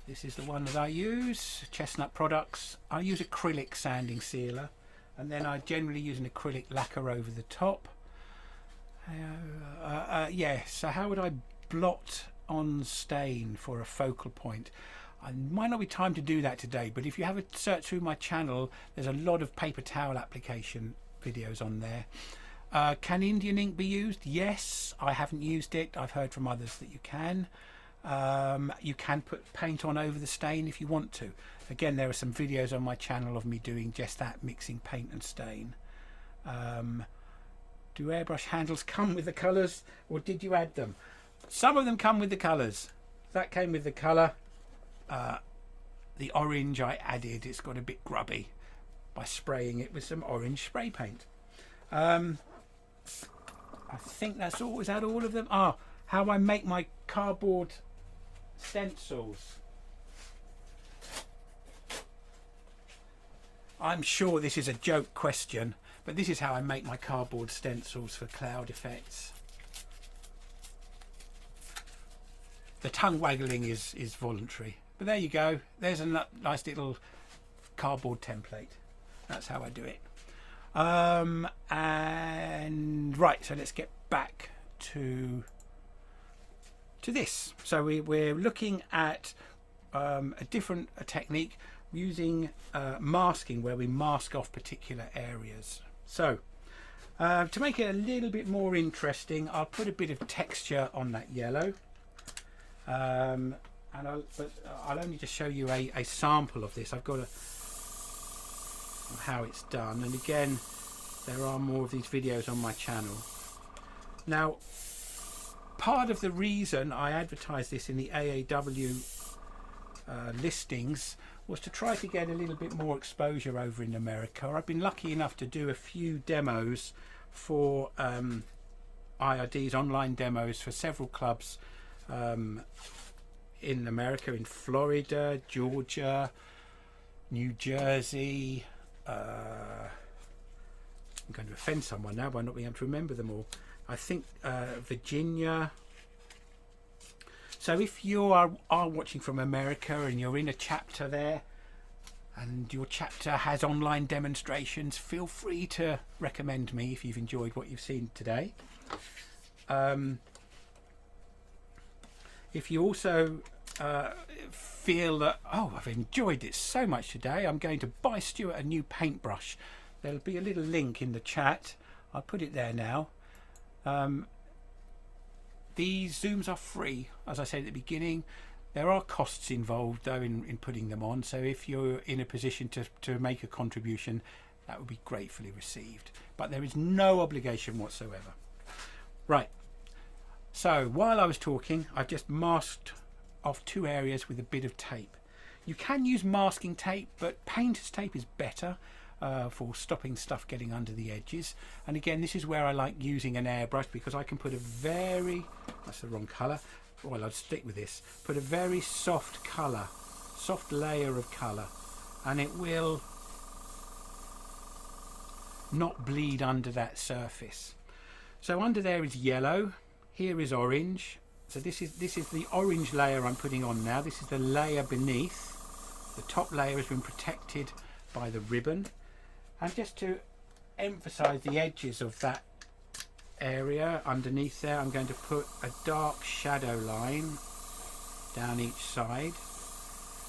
This is the one that I use, Chestnut Products. I use acrylic sanding sealer, and then I generally use an acrylic lacquer over the top. Yeah, so how would I blot on stain for a focal point? I might not be time to do that today, but if you have a search through my channel, there's a lot of paper towel application videos on there. Can Indian ink be used? Yes, I haven't used it. I've heard from others that you can. You can put paint on over the stain if you want to. Again, there are some videos on my channel of me doing just that, mixing paint and stain. Do airbrush handles come with the colours, or did you add them? Some of them come with the colours. That came with the colour. The orange I added, it's got a bit grubby by spraying it with some orange spray paint. I think that's all. Is that all of them? How I make my cardboard stencils. I'm sure this is a joke question, but this is how I make my cardboard stencils for cloud effects. The tongue waggling is voluntary, but there you go. There's a nice little cardboard template. That's how I do it. And right, so let's get back to this. So we're looking at a different technique using masking, where we mask off particular areas. So to make it a little bit more interesting, I'll put a bit of texture on that yellow, and I'll only just show you a sample of this. I've got how it's done, and again, there are more of these videos on my channel. Now, part of the reason I advertised this in the AAW listings was to try to get a little bit more exposure over in America. I've been lucky enough to do a few demos for IRDs, online demos for several clubs in America, in Florida, Georgia, New Jersey. I'm going to offend someone now by not being able to remember them all. I think Virginia. So if you are watching from America and you're in a chapter there, and your chapter has online demonstrations, feel free to recommend me if you've enjoyed what you've seen today. If you also feel that, oh, I've enjoyed it so much today, I'm going to buy Stuart a new paintbrush. There'll be a little link in the chat. I'll put it there now. These zooms are free, as I said at the beginning. There are costs involved though in putting them on, so if you're in a position to make a contribution, that would be gratefully received, but there is no obligation whatsoever. Right, so while I was talking, I've just masked off two areas with a bit of tape. You can use masking tape, but painter's tape is better for stopping stuff getting under the edges. And again, this is where I like using an airbrush, because I can put a very, that's the wrong colour, well, I'll stick with this, put a very soft colour, soft layer of colour, and it will not bleed under that surface. So under there is yellow, here is orange. So this is the orange layer I'm putting on now. This is the layer beneath. The top layer has been protected by the ribbon. And just to emphasize the edges of that area underneath there, I'm going to put a dark shadow line down each side.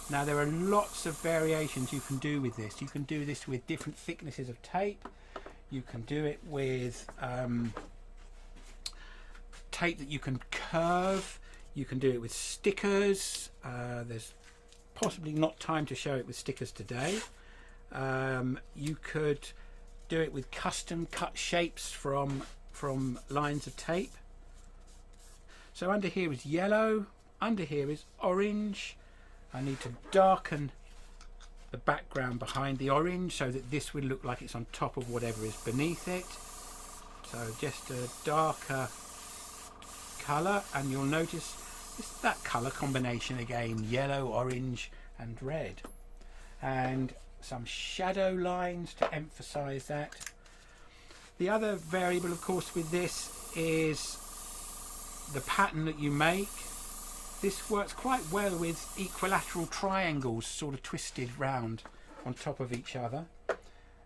Now there are lots of variations you can do with this. You can do this with different thicknesses of tape. You can do it with tape that you can curve. You can do it with stickers. There's possibly not time to show it with stickers today. You could do it with custom cut shapes from lines of tape. So under here is yellow, under here is orange. I need to darken the background behind the orange so that this would look like it's on top of whatever is beneath it. So just a darker colour, and you'll notice it's that colour combination again, yellow, orange and red. And some shadow lines to emphasize that. The other variable, of course, with this is the pattern that you make. This works quite well with equilateral triangles sort of twisted round on top of each other.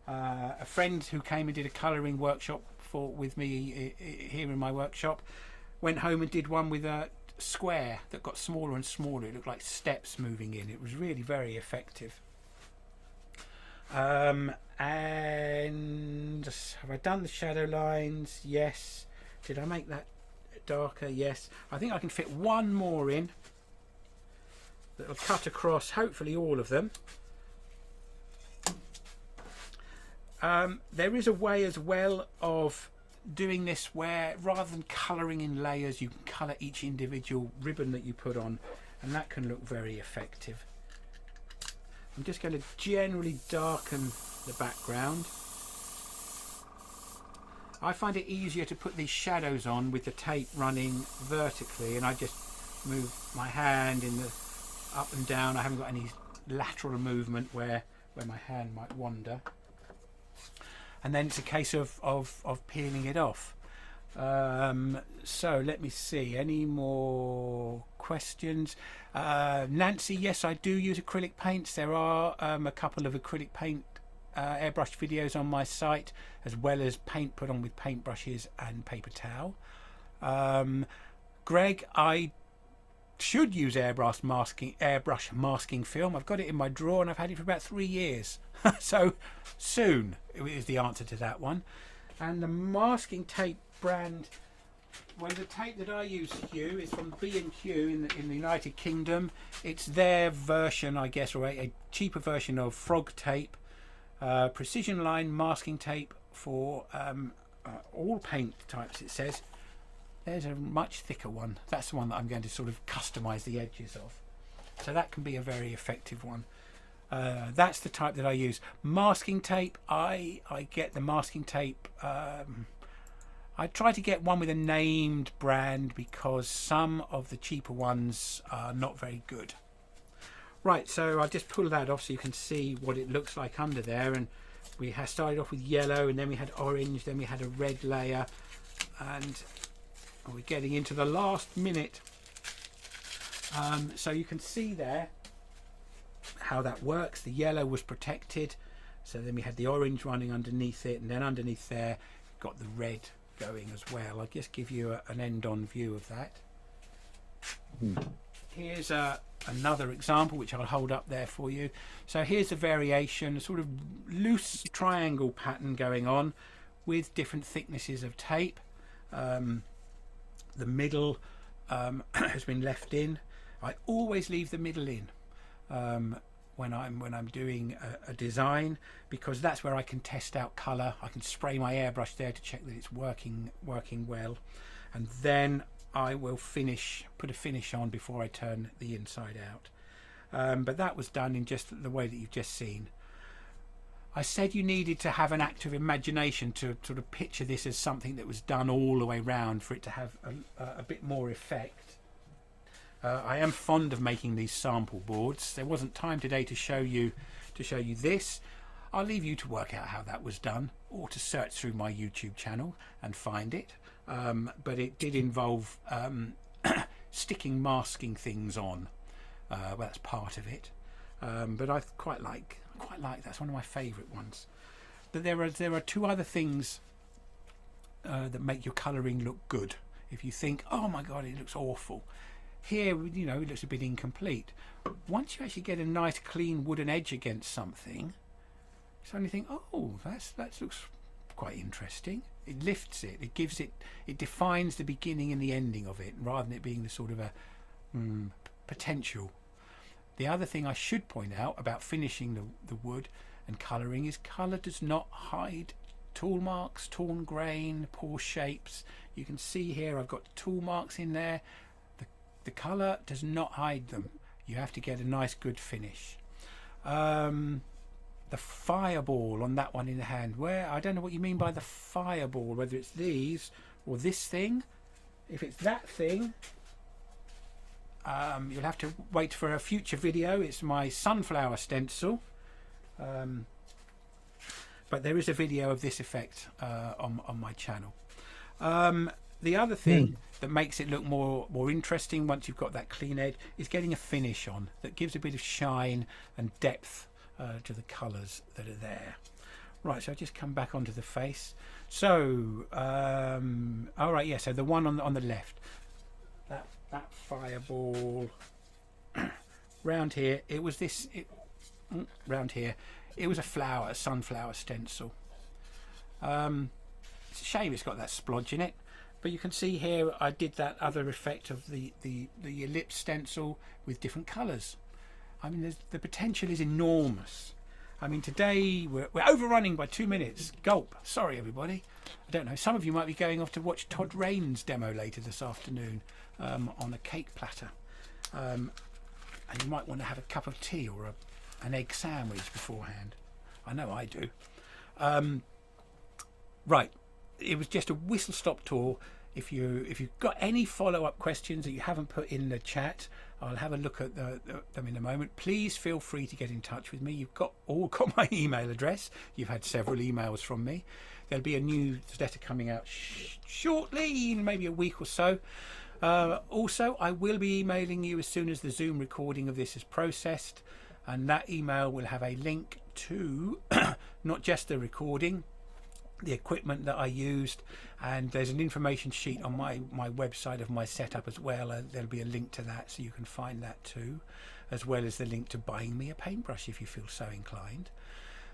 A friend who came and did a colouring workshop with me here in my workshop went home and did one with a square that got smaller and smaller. It looked like steps moving in. It was really very effective. And have I done the shadow lines? Yes. Did I make that darker? Yes. I think I can fit one more in that'll cut across hopefully all of them. There is a way as well of doing this where rather than colouring in layers, you can colour each individual ribbon that you put on, and that can look very effective. I'm just going to generally darken the background. I find it easier to put these shadows on with the tape running vertically, and I just move my hand in the up and down. I haven't got any lateral movement where my hand might wander. And then it's a case of peeling it off. So let me see, any more questions? Nancy, yes, I do use acrylic paints. There are a couple of acrylic paint airbrush videos on my site, as well as paint put on with paintbrushes and paper towel. Greg, I should use airbrush masking film. I've got it in my drawer and I've had it for about 3 years. So soon is the answer to that one. And the masking tape brand, well, the tape that I use, Hugh, is from B&Q in the United Kingdom. It's their version, I guess, or a cheaper version of frog tape. Precision line masking tape for all paint types, it says. There's a much thicker one. That's the one that I'm going to sort of customize the edges of. So that can be a very effective one. That's the type that I use. Masking tape, I get the masking tape. I try to get one with a named brand because some of the cheaper ones are not very good. Right, so I'll just pull that off so you can see what it looks like under there. And we started off with yellow, and then we had orange, then we had a red layer, and we're getting into the last minute. So you can see there how that works. The yellow was protected, so then we had the orange running underneath it, and then underneath there got the red going as well. I'll just give you an end-on view of that. Here's another example which I'll hold up there for you. So here's a variation, a sort of loose triangle pattern going on with different thicknesses of tape. The middle has been left in. I always leave the middle in when I'm doing a design, because that's where I can test out colour. I can spray my airbrush there to check that it's working well, and then I will put a finish on before I turn the inside out. But that was done in just the way that you've just seen. I said you needed to have an active imagination to sort of picture this as something that was done all the way round for it to have a bit more effect. I am fond of making these sample boards. There wasn't time today to show you this. I'll leave you to work out how that was done, or to search through my YouTube channel and find it. But it did involve sticking masking things on. Well, that's part of it. But I quite like that's one of my favourite ones. But there are two other things that make your colouring look good. If you think, oh my god, it looks awful, here, you know, it looks a bit incomplete. Once you actually get a nice clean wooden edge against something, you suddenly think, oh, that looks quite interesting. It lifts it, it defines the beginning and the ending of it, rather than it being the sort of a potential. The other thing I should point out about finishing the wood and colouring is colour does not hide tool marks, torn grain, poor shapes. You can see here I've got tool marks in there. The colour does not hide them. You have to get a nice good finish. The fireball on that one in the hand, where I don't know what you mean by the fireball, whether it's these or this thing. If it's that thing, you'll have to wait for a future video. It's my sunflower stencil. But there is a video of this effect on my channel. The other thing that makes it look more interesting once you've got that clean edge is getting a finish on that gives a bit of shine and depth to the colours that are there. Right, so I'll just come back onto the face. So, all right, yeah, so the one on the left, that fireball round here, it was this, round here, it was a sunflower stencil. It's a shame it's got that splodge in it, but you can see here I did that other effect of the ellipse stencil with different colours. I mean, the potential is enormous. I mean, today we're overrunning by 2 minutes. Gulp. Sorry, everybody. I don't know. Some of you might be going off to watch Todd Rain's demo later this afternoon on a cake platter. And you might want to have a cup of tea or an egg sandwich beforehand. I know I do. Right. It was just a whistle-stop tour. If you've got any follow-up questions that you haven't put in the chat, I'll have a look at them in a moment. Please feel free to get in touch with me. You've all got my email address. You've had several emails from me. There'll be a newsletter coming out shortly, in maybe a week or so. Also, I will be emailing you as soon as the Zoom recording of this is processed, and that email will have a link to not just the recording, the equipment that I used, and there's an information sheet on my website of my setup as well. There'll be a link to that, so you can find that too, as well as the link to buying me a paintbrush if you feel so inclined.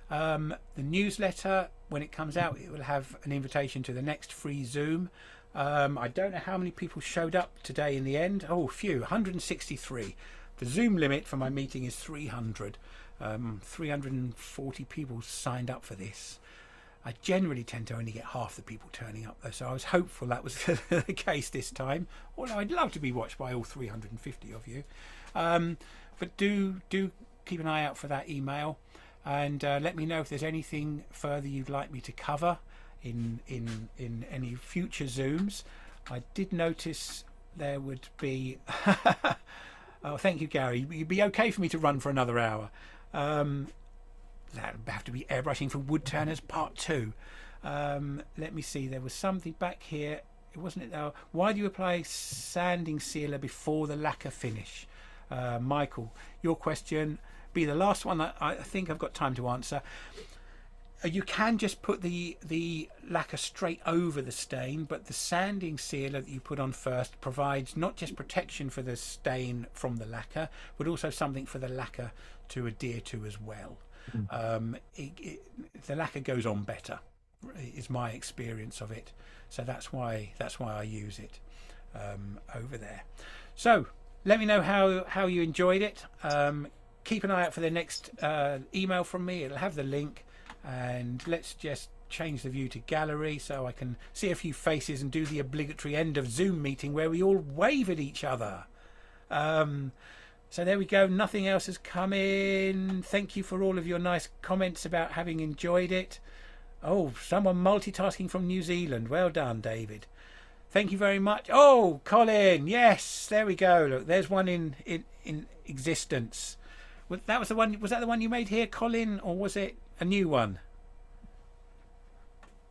The newsletter, when it comes out, it will have an invitation to the next free Zoom. I don't know how many people showed up today in the end. Oh, phew, 163. The Zoom limit for my meeting is 300. 340 people signed up for this. I generally tend to only get half the people turning up though, so I was hopeful that was the case this time. Although I'd love to be watched by all 350 of you. But do keep an eye out for that email, and let me know if there's anything further you'd like me to cover in any future Zooms. I did notice there would be oh, thank you, Gary. It'd be okay for me to run for another hour. That would have to be airbrushing for woodturners part 2. Let me see, there was something back here. It wasn't it though. Why do you apply sanding sealer before the lacquer finish? Michael, your question be the last one that I think I've got time to answer. You can just put the lacquer straight over the stain, but the sanding sealer that you put on first provides not just protection for the stain from the lacquer, but also something for the lacquer to adhere to as well. The lacquer goes on better, is my experience of it, so that's why I use it over there. So let me know how you enjoyed it. Keep an eye out for the next email from me. It'll have the link, and let's just change the view to gallery so I can see a few faces and do the obligatory end of Zoom meeting where we all wave at each other. So there we go. Nothing else has come in. Thank you for all of your nice comments about having enjoyed it. Oh, someone multitasking from New Zealand. Well done, David. Thank you very much. Oh, Colin. Yes, there we go. Look, there's one in existence. That was the one. Was that the one you made here, Colin, or was it a new one?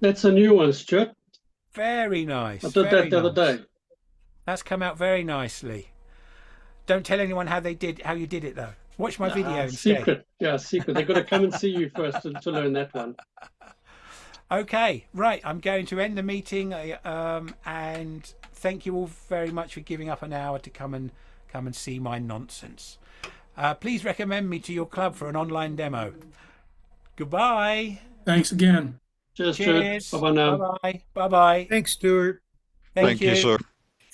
That's a new one, Stuart. Very nice. I did that the other day. That's come out very nicely. Don't tell anyone how you did it though. Watch my video instead. Secret. Yeah, secret. They've got to come and see you first to learn that one. Okay, right. I'm going to end the meeting, and thank you all very much for giving up an hour to come and see my nonsense. Please recommend me to your club for an online demo. Goodbye. Thanks again. Cheers. Bye-bye now. Bye-bye. Bye-bye. Thanks, Stuart. Thank you, sir.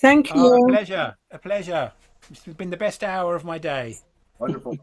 Thank you. A pleasure. A pleasure. It's been the best hour of my day. Wonderful.